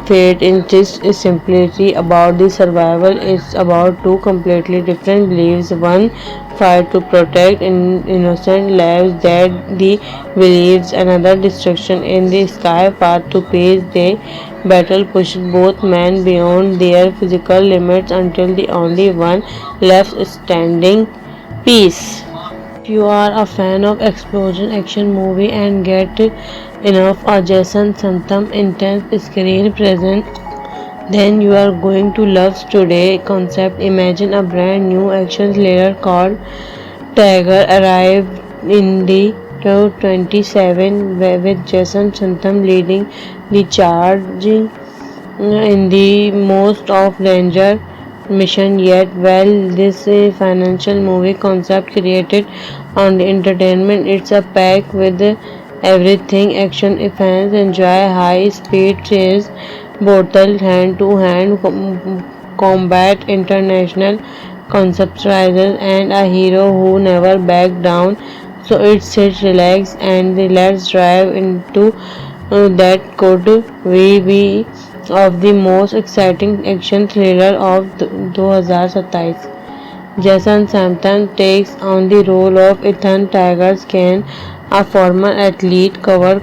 fate is simply about the survival. It's about two completely different beliefs. One fight to protect innocent lives that the believes, another destruction in the sky path to peace. The battle pushed both men beyond their physical limits until the only one left standing, peace. If you are a fan of explosion action movie and get enough of Jason Statham intense screen presence, then you are going to love today concept. Imagine a brand new action thriller called Tiger arrived in the 27 with Jason Statham leading the charging in the most of danger mission yet. Well, this financial movie concept created on the entertainment. It's a pack with everything action. If fans enjoy high speed chase, brutal hand to hand combat, international conceptualizers, and a hero who never back down, so it's sit relax and let's drive into that could we be of the most exciting action thriller of 2027. Jason Statham takes on the role of Ethan Tiger Scan, a former athlete cover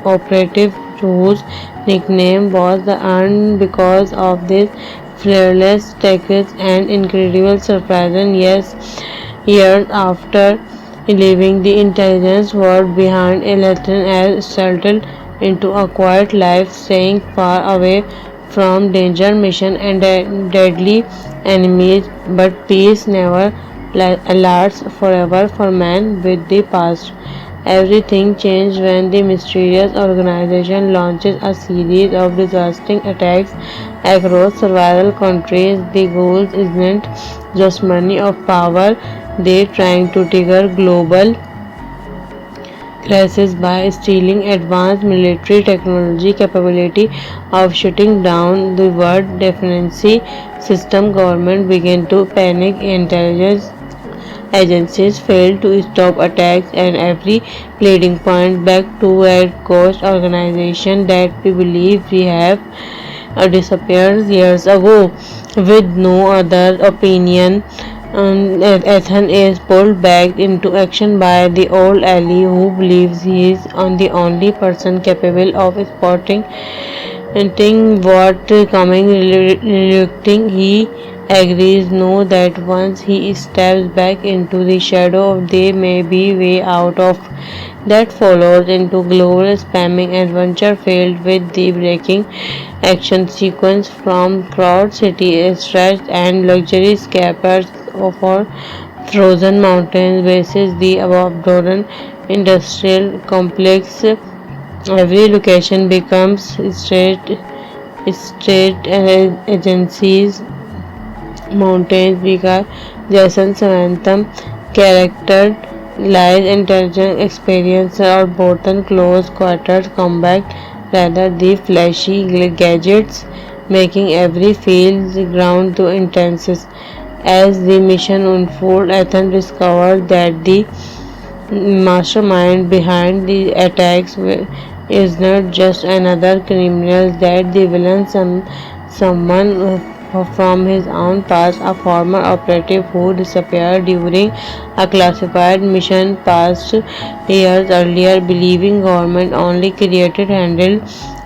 operative whose nickname was the earned because of this fearless tactics and incredible surprise. And yes, years after leaving the intelligence world behind, Ethan has settled into a quiet life, staying far away from danger mission and deadly enemies. But peace never lasts forever for man with the past. Everything changed when the mysterious organization launches a series of devastating attacks across several countries. The goal isn't just money or power, they're trying to trigger global crisis by stealing advanced military technology capability of shutting down the world defense system. Government began to panic. Intelligence agencies failed to stop attacks, and every leading point back to a ghost organization that we believe we have disappeared years ago. With no other opinion, Ethan is pulled back into action by the old ally who believes he is the only person capable of spotting what coming. Relucting, he agrees, know that once he steps back into the shadow, there may be way out of. That follows into global spamming adventure filled with the breaking action sequence from crowd city stretch and luxury escapades for frozen mountains bases the abandoned industrial complex. Every location becomes state agencies, mountains because Jason Statham character lies intelligent experience or both close quarters combat rather the flashy gadgets, making every field ground to intense. As the mission unfolds, Ethan discovers that the mastermind behind the attacks is not just another criminal, that the villain someone from his own past, a former operative who disappeared during a classified mission past years earlier, believing government only created handle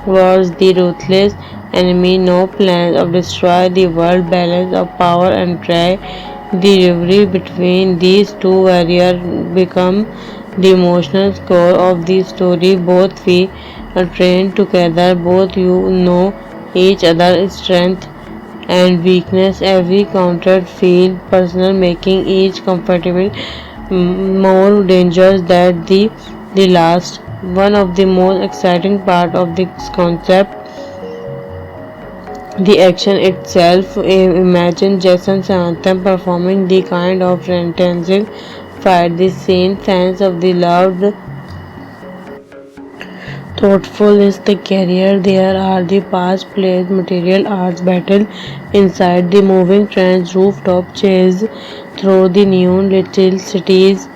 was the ruthless enemy. No plans of destroy the world balance of power and try. The rivalry between these two warriors become the emotional core of the story. Both we are trained together, both you know each other's strength and weakness. Every counter feel personal, making each comfortable more dangerous than the last. One of the most exciting part of this concept, the action itself. Imagine Jason Statham performing the kind of intensive fight the scene fans of the loved. Thoughtful is the career. There are the past plays, material arts battle inside the moving trains, rooftop chase through the neon little cities,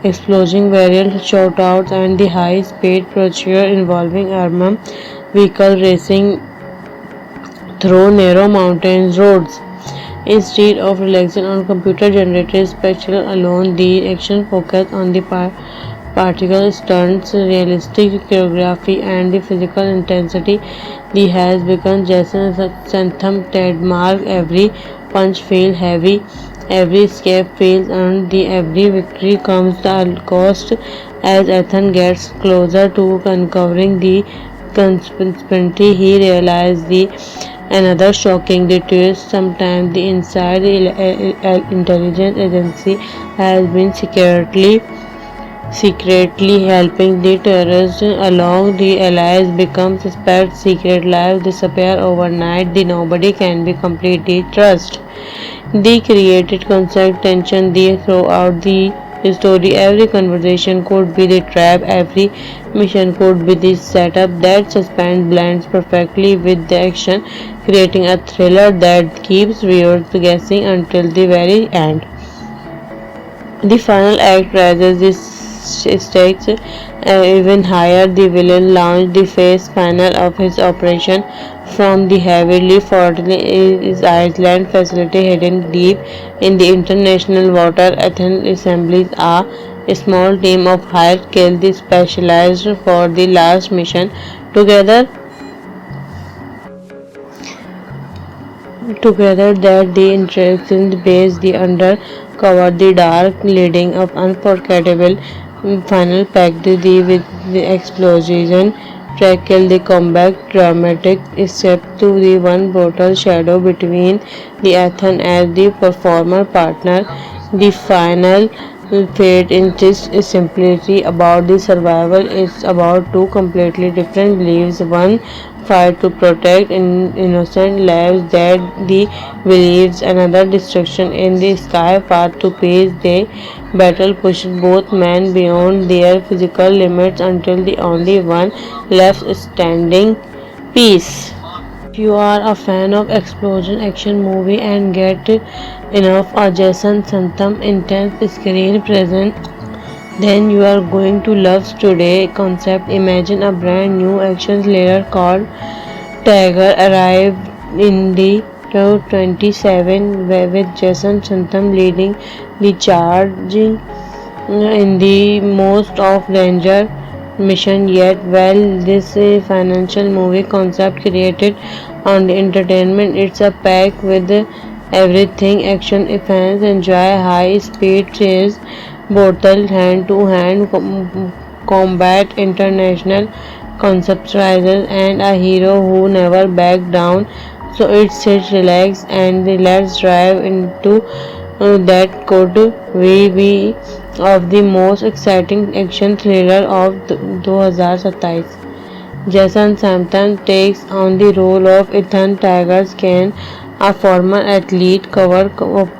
explosion varial shoutouts, and the high speed procedure involving armor vehicle racing through narrow mountain roads. Instead of relying on computer-generated spectacle alone, the action focused on the particle stunts, realistic choreography, and the physical intensity. The has become Jason Statham trademark. Every punch feels heavy, every escape feels earned, the every victory comes at a cost. As Ethan gets closer to uncovering the conspiracy, he realizes the another shocking detail. Sometimes the inside intelligence agency has been secretly helping the terrorists along. The allies become suspect, secret lives disappear overnight, the nobody can be completely trusted. They created constant tension throughout the story. Every conversation could be the trap, every mission could be the setup. That suspense blends perfectly with the action, creating a thriller that keeps viewers guessing until the very end. The final act raises the stakes even higher. The villain launched the phase final of his operation from the heavily fortified island facility hidden deep in the international water. Athens assemblies a small team of hired skilled specialized for the last mission. Together, together that the interactions base the undercover the dark leading up unforgettable final packed the with the explosion tackle the combat dramatic except to the one brutal shadow between the Athens as the performer partner. The final fate insists is simplicity about the survival. It's about two completely different beliefs. One fight to protect innocent lives that the believes, another destruction in the sky path to peace. The battle pushes both men beyond their physical limits until the only one left standing, peace. If you are a fan of explosion action movie and get enough of Jason Statham intense screen presence, then you are going to love today concept. Imagine a brand new action thriller called Tiger arrived in the 27 with Jason Statham leading the charging in the most of danger mission yet. Well, this financial movie concept created on the entertainment. It's a pack with everything action. If fans enjoy high speed chase, brutal hand to hand combat, international conceptualizers, and a hero who never backed down. So it sits relax and let's drive into that could be of the most exciting action thriller of 2027. Jason Statham takes on the role of Ethan Tiger Scan, a former athlete cover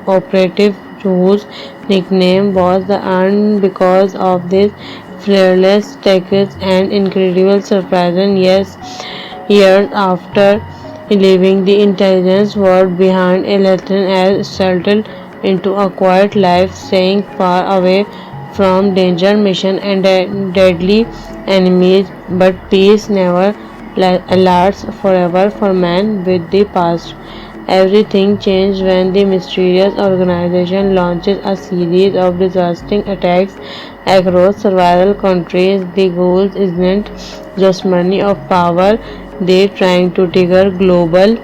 operative whose nickname was the earned because of this fearless tactics and incredible surprise. And yes, years after leaving the intelligence world behind, Electron has settled into a quiet life, staying far away from danger mission and deadly enemies. But peace never lasts forever for man with the past. Everything changed when the mysterious organization launches a series of devastating attacks across several countries. The goal isn't just money or power, they're trying to trigger global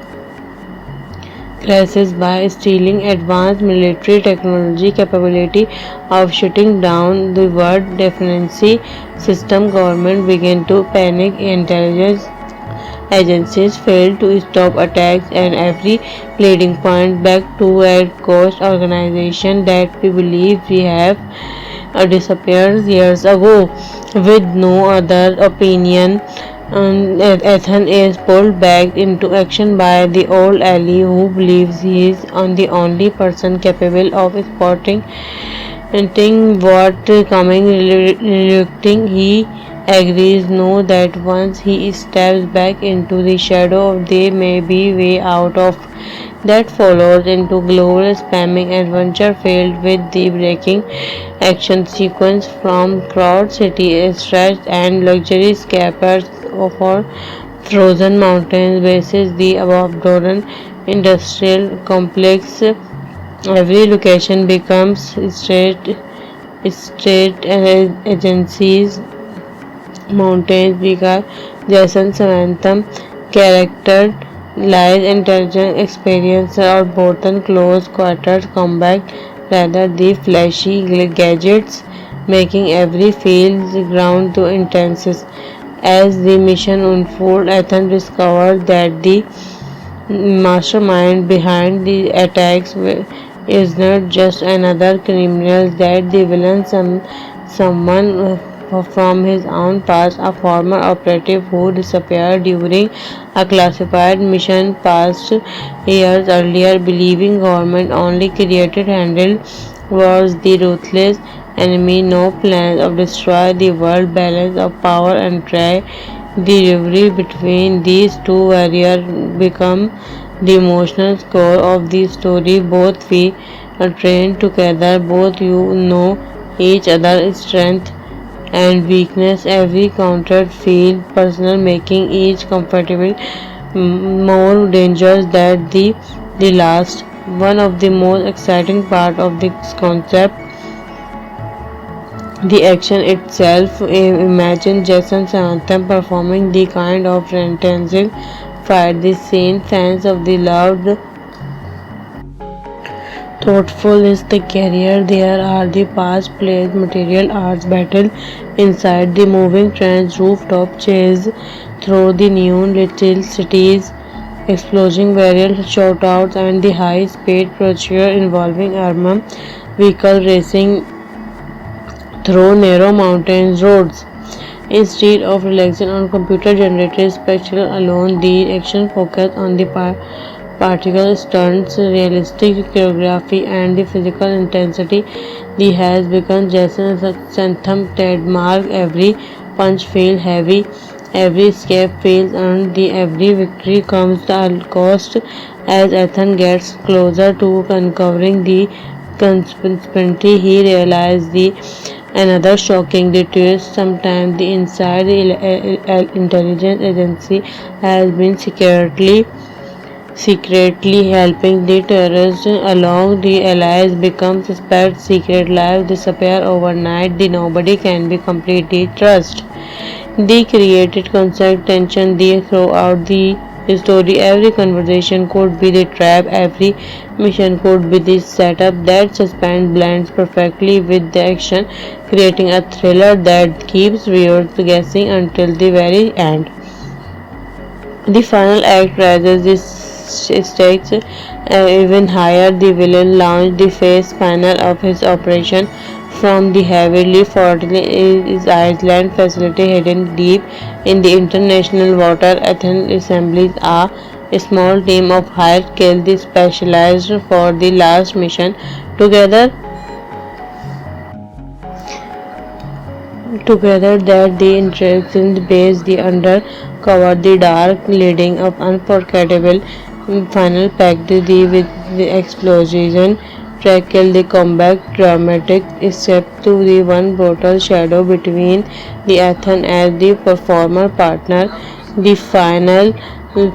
crisis by stealing advanced military technology capability of shutting down the world defense system. Government began to panic. Intelligence agencies failed to stop attacks, and every leading point back to a ghost organization that we believe we have disappeared years ago. With no other opinion, Ethan is pulled back into action by the old ally who believes he is the only person capable of spotting what coming. Relucting, he agrees, know that once he steps back into the shadow, there may be way out of. That follows into global spamming adventure filled with the breaking action sequence from crowd city stretch and luxury escapades for frozen mountains bases, the abandoned industrial complex. Every location becomes state agencies. Mountains Vigar, Jason Samantham, character, lies, intelligent experience, or both in close quarters combat rather the flashy gadgets, making every field ground to intense. As the mission unfolded, Ethan discovered that the mastermind behind the attacks is not just another criminal, that the villain someone from his own past, a former operative who disappeared during a classified mission past years earlier, believing government only created handled was the ruthless enemy. No plans of destroy the world balance of power and try the rivalry between these two warriors become the emotional core of the story. Both we are trained together, both you know each other's strength and weakness. Every counter feel personal, making each comfortable more dangerous than the last. One of the most exciting part of this concept, the action itself. Imagine Jason Statham performing the kind of intensive fight the scene fans of the loved. Thoughtful is the career. There are the past plays, material arts battle inside the moving trains, rooftop chase through the neon little cities, explosion variant shoutouts, and the high-speed procedure involving armor vehicle racing through narrow mountain roads. Instead of relying on computer-generated spectacle alone, the action focus on the particle stunts, realistic choreography, and the physical intensity. The has become Jason Statham trademark. Every punch feels heavy, every escape feels earned, the every victory comes at a cost. As Ethan gets closer to uncovering the conspiracy, he realizes the another shocking detail. Sometimes the inside intelligence agency has been secretly helping the terrorists along. The allies become suspect, secret lives disappear overnight, the nobody can be completely trusted. They created constant tension throughout the story. Every conversation could be the trap, every mission could be the setup. That suspense blends perfectly with the action, creating a thriller that keeps viewers guessing until the very end. The final act raises the stakes even higher. The villain launched the phase final of his operation from the heavily fortified island facility hidden deep in the international water. Athens assembles a small team of hired kill the specialized for the last mission. Together Together that the interactions base the undercover, the dark leading up unforgettable final packed the with the explosion tackle the combat dramatic except to the one brutal shadow between the Athens as the performer partner. The final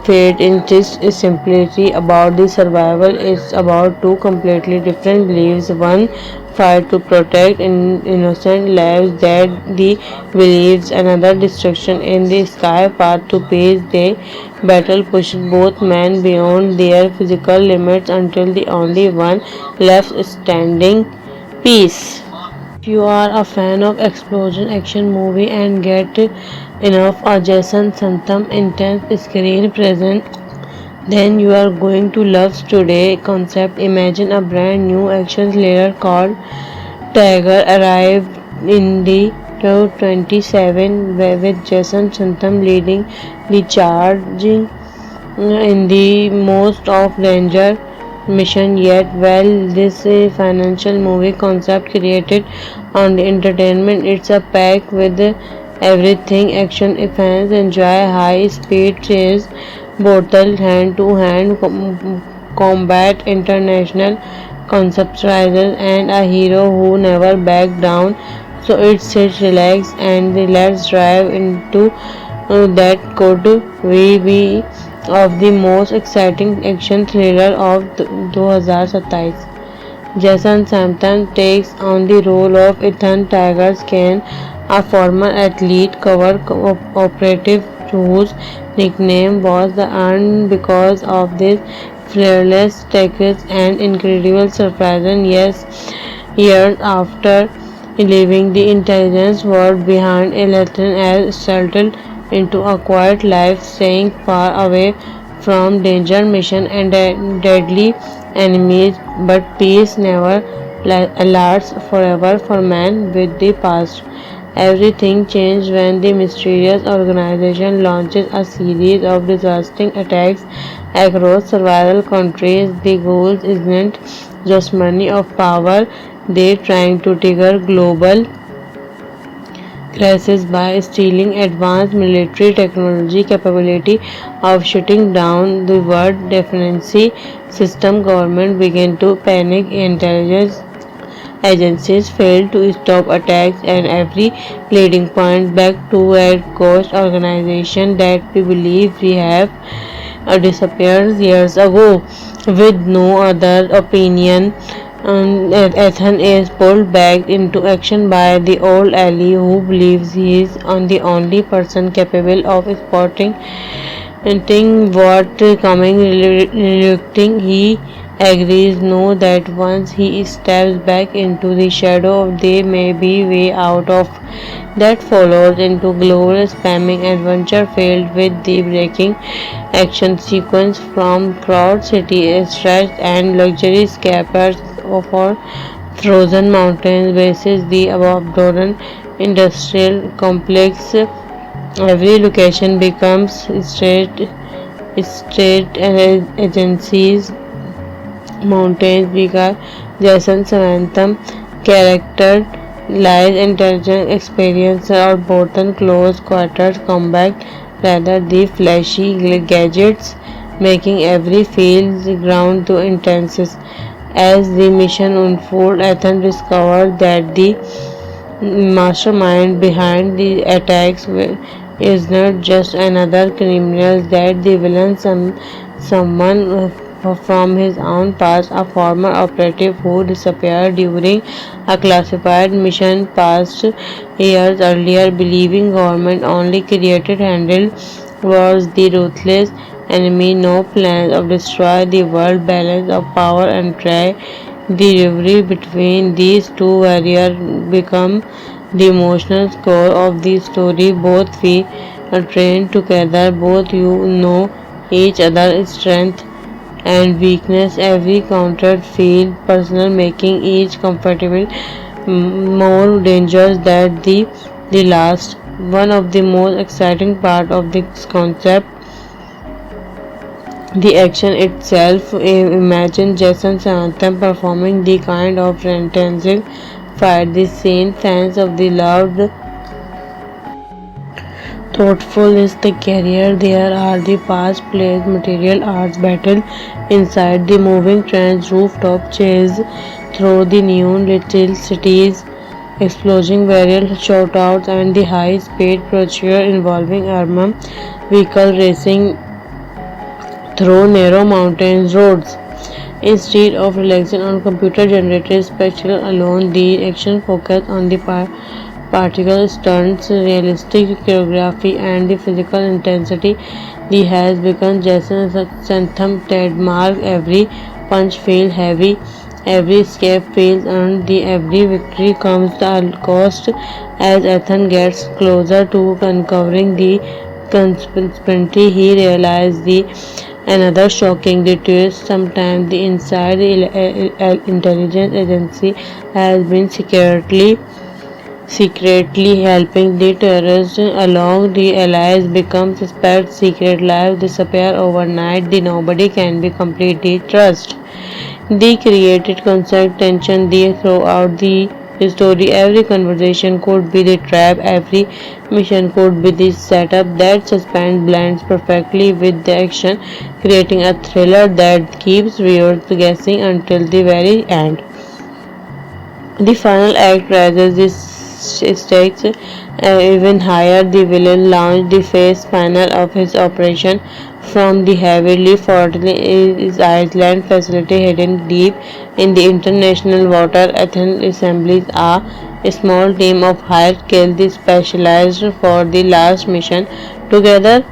fate in this is simply about the survival. It's about two completely different beliefs. One fight to protect innocent lives that the believes, another destruction in the sky path to peace. The battle pushed both men beyond their physical limits until the only one left standing, peace. If you are a fan of explosion action movie and get enough of Jason Statham intense screen presence, then you are going to love today concept. Imagine a brand new action thriller called Tiger arrived in the 27 with Jason Statham leading the charging in the most of danger mission yet. Well, this financial movie concept created on the entertainment. It's a pack with everything action. If fans enjoy high speed chase, brutal hand to hand combat, international conceptualizers, and a hero who never back down. So it sits relax and let's drive into that could we be of the most exciting action thriller of 2027. Jason Statham takes on the role of Ethan Tiger Scan, a former athlete cover operative whose nickname was the earned because of this fearless tactics and incredible surprise. Yes, years after leaving the intelligence world behind, Electron has settled into a quiet life, staying far away from danger, mission, and deadly enemies. But peace never lasts forever for man with the past. Everything changed when the mysterious organization launches a series of devastating attacks across several countries. The goal isn't just money or power, they're trying to trigger global crisis by stealing advanced military technology capability of shutting down the world defense system. Government began to panic. Intelligence agencies failed to stop attacks, and every leading point back to a ghost organization that we believe we have disappeared years ago. With no other opinion, Ethan is pulled back into action by the old ally who believes he is the only person capable of spotting what coming. Relucting, he agrees, know that once he steps back into the shadow, there may be way out of. That follows into global spamming adventure filled with the breaking action sequence from crowd city stretched and luxury escapes for frozen mountains bases the abandoned industrial complex. Every location becomes state agencies mountains because Jason Statham character lies intelligent experience or both in close quarters combat rather the flashy gadgets, making every field ground to intense. As the mission unfolds, Ethan discovers that the mastermind behind the attacks is not just another criminal, that the villain someone from his own past, a former operative who disappeared during a classified mission past years earlier, believing government only created handled was the ruthless enemy. No plans of destroy the world balance of power and try. The rivalry between these two warriors become the emotional core of the story. Both we are trained together, both you know each other's strength and weakness. Every counter feel personal, making each comfortable more dangerous than the last. One of the most exciting part of this concept, the action itself. Imagine Jason Statham performing the kind of intensive fight the same fans of the loved. Thoughtful is the career. There are the past plays, material arts battle inside the moving trains, rooftop chase through the neon little cities, explosion various shoutouts, and the high-speed procedure involving armor vehicle racing through narrow mountain roads. Instead of relying on computer-generated spectacle alone, the action focused on the particle stunts, realistic choreography, and the physical intensity. The has become Jason Statham trademark. Every punch feels heavy, every escape feels earned, the every victory comes at a cost. As Ethan gets closer to uncovering the conspiracy, he realizes the another shocking twist. Sometimes the inside intelligence agency has been secretly helping the terrorists along. The allies become suspect. Secret lives disappear overnight. The nobody can be completely trusted. They created constant tension throughout the story. Every conversation could be the trap. Every mission could be the setup. That suspense blends perfectly with the action, creating a thriller that keeps viewers guessing until the very end. The final act raises this stakes even higher. The villain launched the phase panel of his operation from the heavily fortified island facility hidden deep in the international water. Athens assemblies a small team of hired kill the specialized for the last mission. Together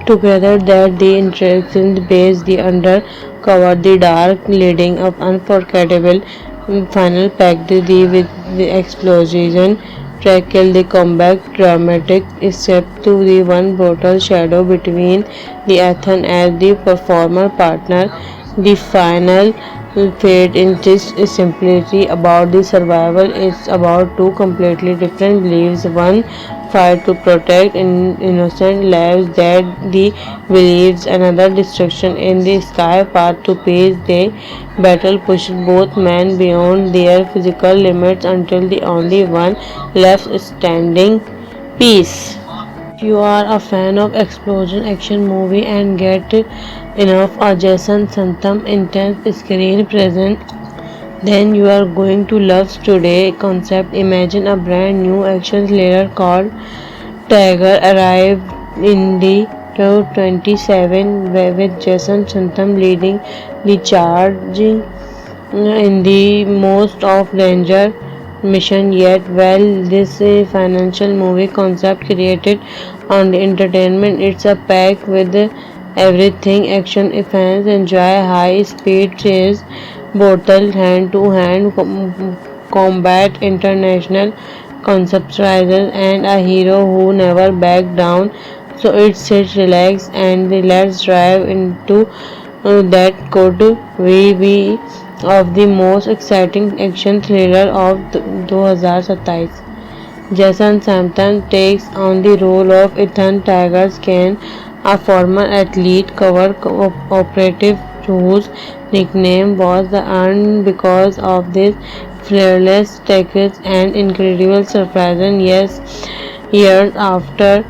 Together that the interactions base the undercover the dark leading of unforgettable final packed the with the explosion tackle the combat dramatic except to the one brutal shadow between the Athens as the performer partner. The final fate in this is simply about the survival. It's about two completely different beliefs. One fight to protect innocent lives that the believes, another destruction in the sky path to peace. The battle pushed both men beyond their physical limits until the only one left standing, peace. You are a fan of explosion action movie and get enough of Jason Statham intense screen presence, then you are going to love today concept. Imagine a brand new action thriller called Tiger arrived in the 27 with Jason Statham leading the charging in the most of danger mission yet. Well, this financial movie concept created on the entertainment. It's a pack with everything action. Fans enjoy high speed chase, brutal hand to hand combat, international conceptualizers, and a hero who never back down. So it sits relax and let's drive into that could be of the most exciting action thriller of 2027. Jason Statham takes on the role of Ethan Tiger Kane, a former athlete cover operative whose nickname was earned because of this fearless tactics and incredible surprise. And yes, years after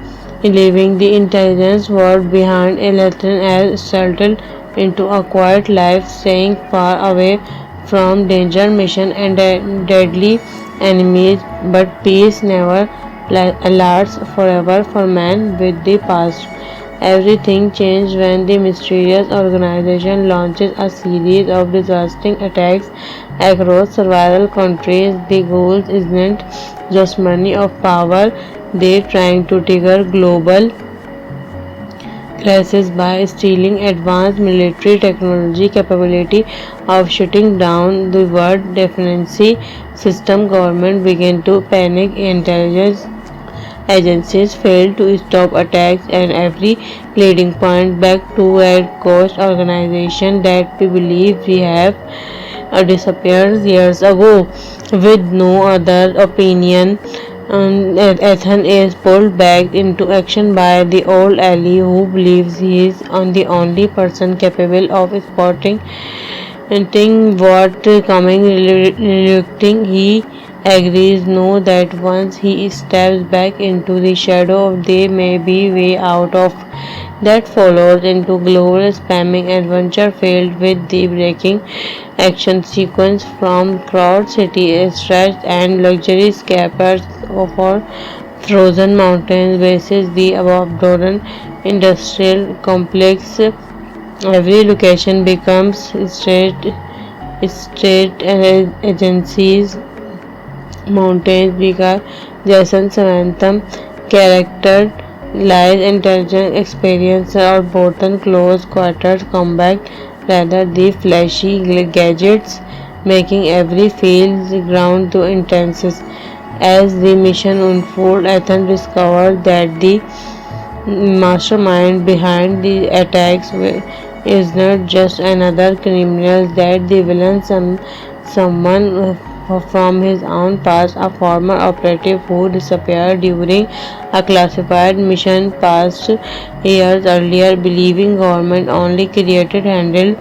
leaving the intelligence world behind, Electron has settled into a quiet life, staying far away from danger mission and deadly enemies. But peace never lasts forever for man with the past. Everything changed when the mysterious organization launches a series of devastating attacks across several countries. The goal isn't just money or power, they're trying to trigger global crisis by stealing advanced military technology capability of shutting down the world defense system. Government began to panic. Intelligence agencies failed to stop attacks, and every leading point back to a ghost organization that we believe we have disappeared years ago. With no other opinion, Ethan is pulled back into action by the old ally who believes he is the only person capable of spotting and what coming. Relucting, he agrees, know that once he steps back into the shadow, there may be way out of. That follows into global spamming adventure filled with the breaking action sequence from crowd city stretched and luxury scapers for frozen mountains bases the abandoned industrial complex. Every location becomes state agencies mountains because Jason Statham character lies intelligent experience or both in close quarters combat rather the flashy gadgets, making every field ground too intense. As the mission unfolds, Ethan discovers that the mastermind behind the attacks is not just another criminal, that the villain someone from his own past, a former operative who disappeared during a classified mission past years earlier, believing government only created handle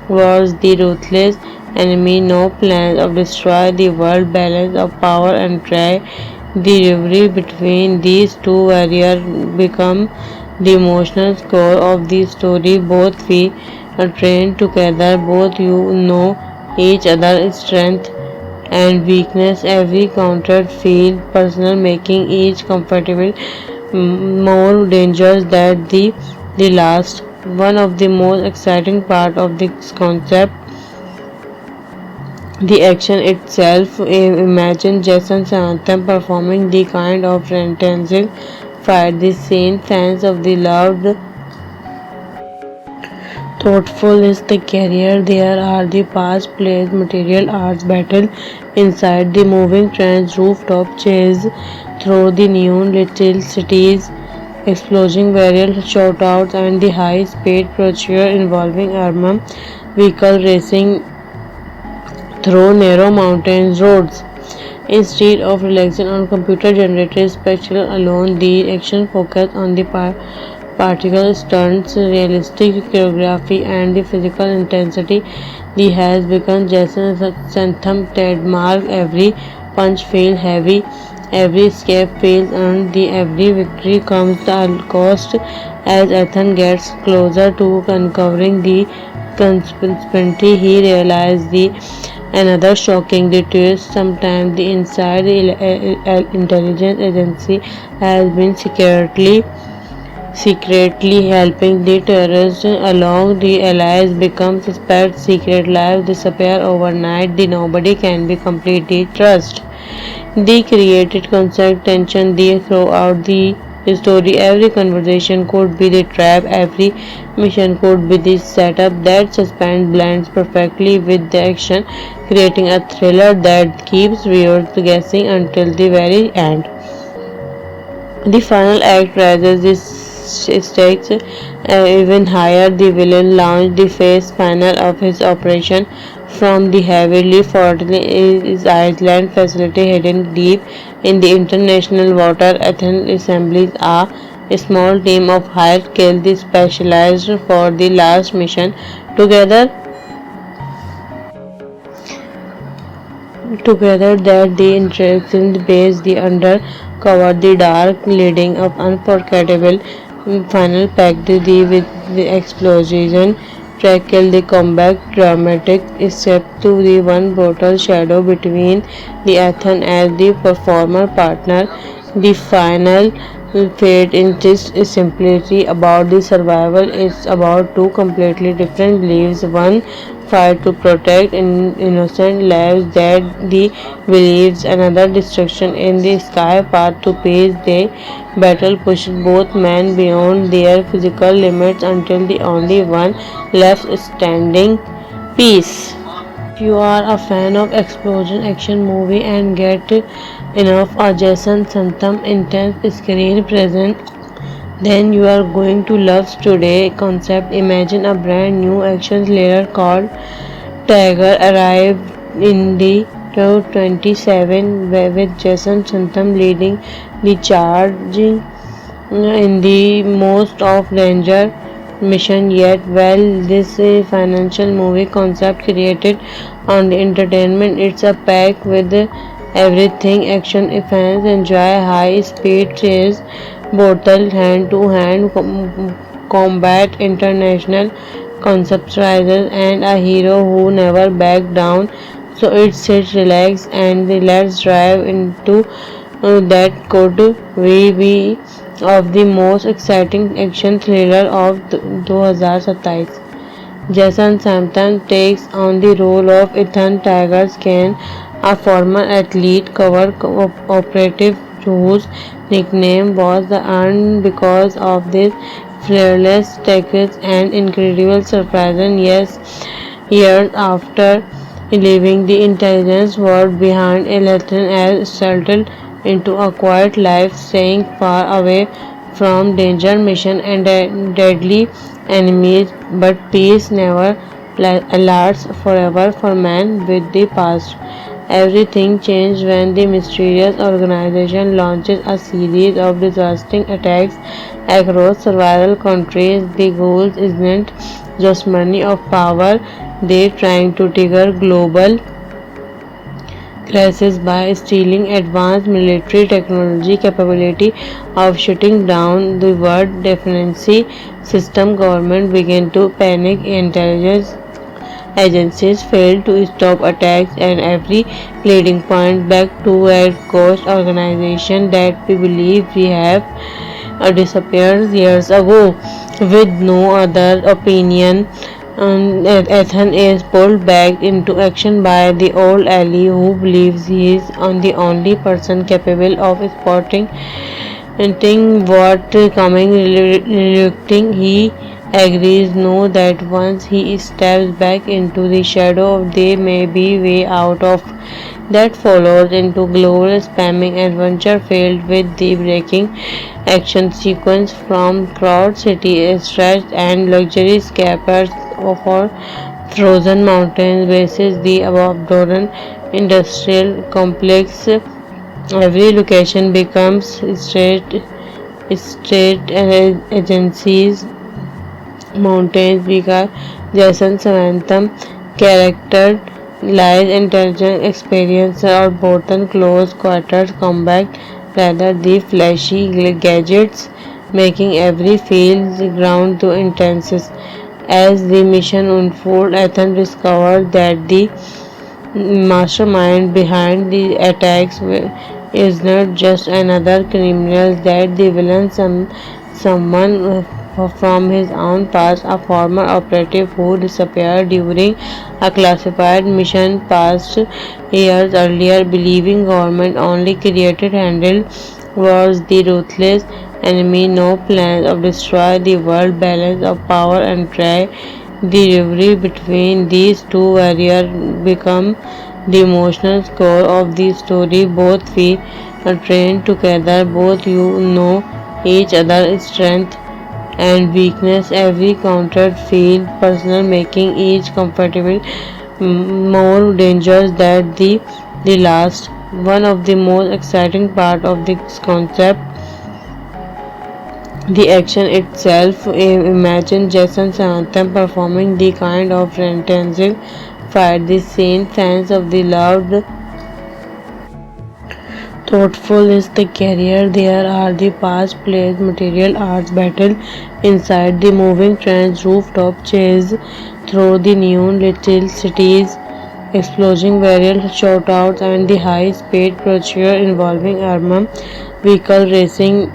was the ruthless enemy. No plans of destroy the world balance of power and try. The rivalry between these two warriors become the emotional core of the story. Both we are trained together, both you know each other's strength and weakness. Every counter feel personal, making each comfortable more dangerous than the last. One of the most exciting part of this concept, the action itself. Imagine Jason Statham performing the kind of intensive fight the same fans of the loved. Thoughtful is the career. There are the past plays, material arts battle inside the moving trains, rooftop chase through the neon little cities, explosion varial shoutouts, and the high speed procedure involving armor vehicle racing through narrow mountain roads. Instead of relying on computer-generated spectacle alone, the action focused on the particle stunts, realistic choreography, and the physical intensity. The has become Jason Statham trademark. Every punch feels heavy, every escape feels earned, the every victory comes at a cost. As Ethan gets closer to uncovering the conspiracy, he realizes the another shocking twist. Sometimes the inside intelligence agency has been secretly helping the terrorists along. The allies become suspect, secret lives disappear overnight, the nobody can be completely trusted. The created constant tension throughout the story. Every conversation could be the trap, every mission could be the setup. That suspense blends perfectly with the action, creating a thriller that keeps viewers guessing until the very end. The final act raises the stakes even higher. The villain launched the phase final of his operation from the heavily fortified island facility hidden deep in the international water. Athens assemblies a small team of hired skilled specialized for the last mission. Together that the interactions base the undercover the dark leading of unforgettable final packed the with the explosion tackle the combat dramatic except to the one brutal shadow between the Ethan as the performer partner. The final fate in this is simply about the survival. It's about two completely different lives. One fight to protect innocent lives that the believes, another destruction in the sky path to peace. The battle pushed both men beyond their physical limits until the only one left standing, peace. If you are a fan of explosion action movie and get enough of Jason Statham intense screen presence, then you are going to love today concept. Imagine a brand new action thriller called Tiger arrived in the 27 with Jason Statham leading the charge in the most of danger mission yet. Well, this financial movie concept created on the entertainment. It's a pack with everything action. Fans enjoy high speed chase, brutal hand to hand combat, international conceptualizers, and a hero who never back down. So it's sit, relax, and let's drive into that could be of the most exciting action thriller of 2027. Jason Statham takes on the role of Ethan Tiger Scan, a former athlete cover operative whose nickname was the earned because of this fearless tactics and incredible surprise. And yes, years after leaving the intelligence world behind, Ethan has settled into a quiet life, staying far away from danger mission and deadly enemies. But peace never lasts forever for man with the past. Everything changed when the mysterious organization launches a series of devastating attacks across several countries. The goal isn't just money or power, they're trying to trigger global crisis by stealing advanced military technology capability of shutting down the world defense system. Government began to panic. Intelligence agencies failed to stop attacks, and every leading point back to a ghost organization that we believe we have disappeared years ago. With no other opinion, Ethan is pulled back into action by the old ally who believes he is the only person capable of spotting what coming. Relucting, he agrees, know that once he steps back into the shadow, there may be way out of. That follows into global spamming adventure filled with the breaking action sequence from crowd city stretched and luxury scapers for frozen mountain bases, the abandoned industrial complex. Every location becomes state agencies, mountains, Vika, Jason Samantham, character, lies, intelligence, experience, or both close quarters combat rather the flashy gadgets, making every field ground to intense. As the mission unfolds, Ethan discovers that the mastermind behind the attacks is not just another criminal, that the villain someone from his own past, a former operative who disappeared during a classified mission past years earlier, believing government only created handle was the ruthless enemy. No plans of destroy the world balance of power and try. The rivalry between these two warriors become the emotional core of the story. Both we are trained together, both you know each other's strength and weakness. Every counter feel personal, making each comfortable more dangerous than the last. One of the most exciting part of this concept, the action itself. Imagine Jason Statham performing the kind of intensive fight the same fans of the loved. Thoughtful is the career. There are the past plays, material arts battle inside the moving trains, rooftop chase through the neon little cities, explosion varial shoutouts, and the high-speed procedure involving armor vehicle racing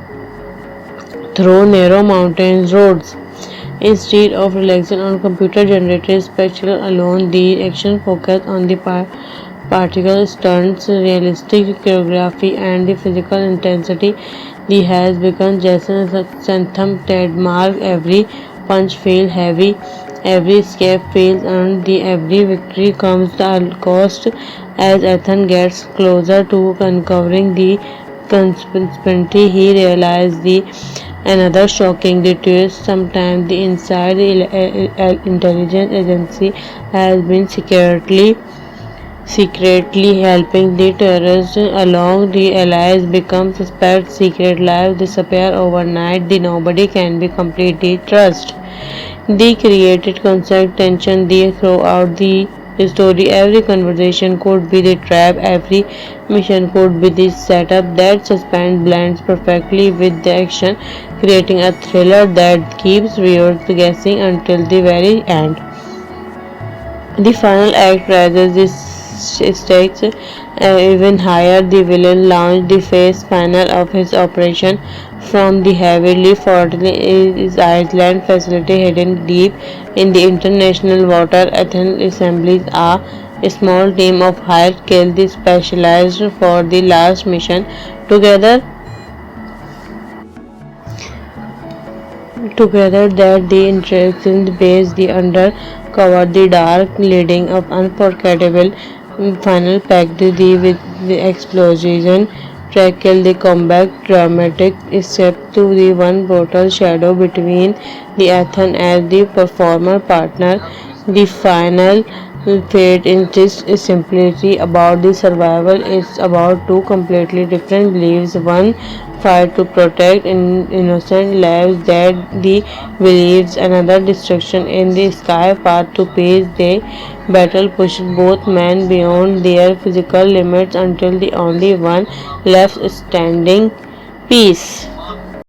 through narrow mountain roads. Instead of relying on computer-generated spectacle alone, the action focused on the particle stunts, realistic choreography, and the physical intensity. The has become Jason Statham trademark. Every punch feels heavy, every escape feels earned, the every victory comes at a cost. As Ethan gets closer to uncovering the conspiracy, he realizes the another shocking detail. Sometimes the inside intelligence agency has been secretly helping the terrorists along. The allies become suspect, secret lives disappear overnight, the nobody can be completely trusted. They created constant tension they throughout the story. Every conversation could be the trap, every mission could be the setup. That suspense blends perfectly with the action, creating a thriller that keeps viewers guessing until the very end. The final act raises the stakes even higher. The villain launched the phase final of his operation from the heavily fortified island facility hidden deep in the international water. Athens assembles a small team of hired kill the specialized for the last mission. Together that the interactions base the undercover the dark leading up unforgettable final packed the with the explosion tackle the combat dramatic except to the one brutal shadow between the Athens as the performer partner. The final fate in this is simply about the survival. It's about two completely different beliefs. One fight to protect innocent lives that the believes, another destruction in the sky path to peace. The battle pushed both men beyond their physical limits until the only one left standing, peace.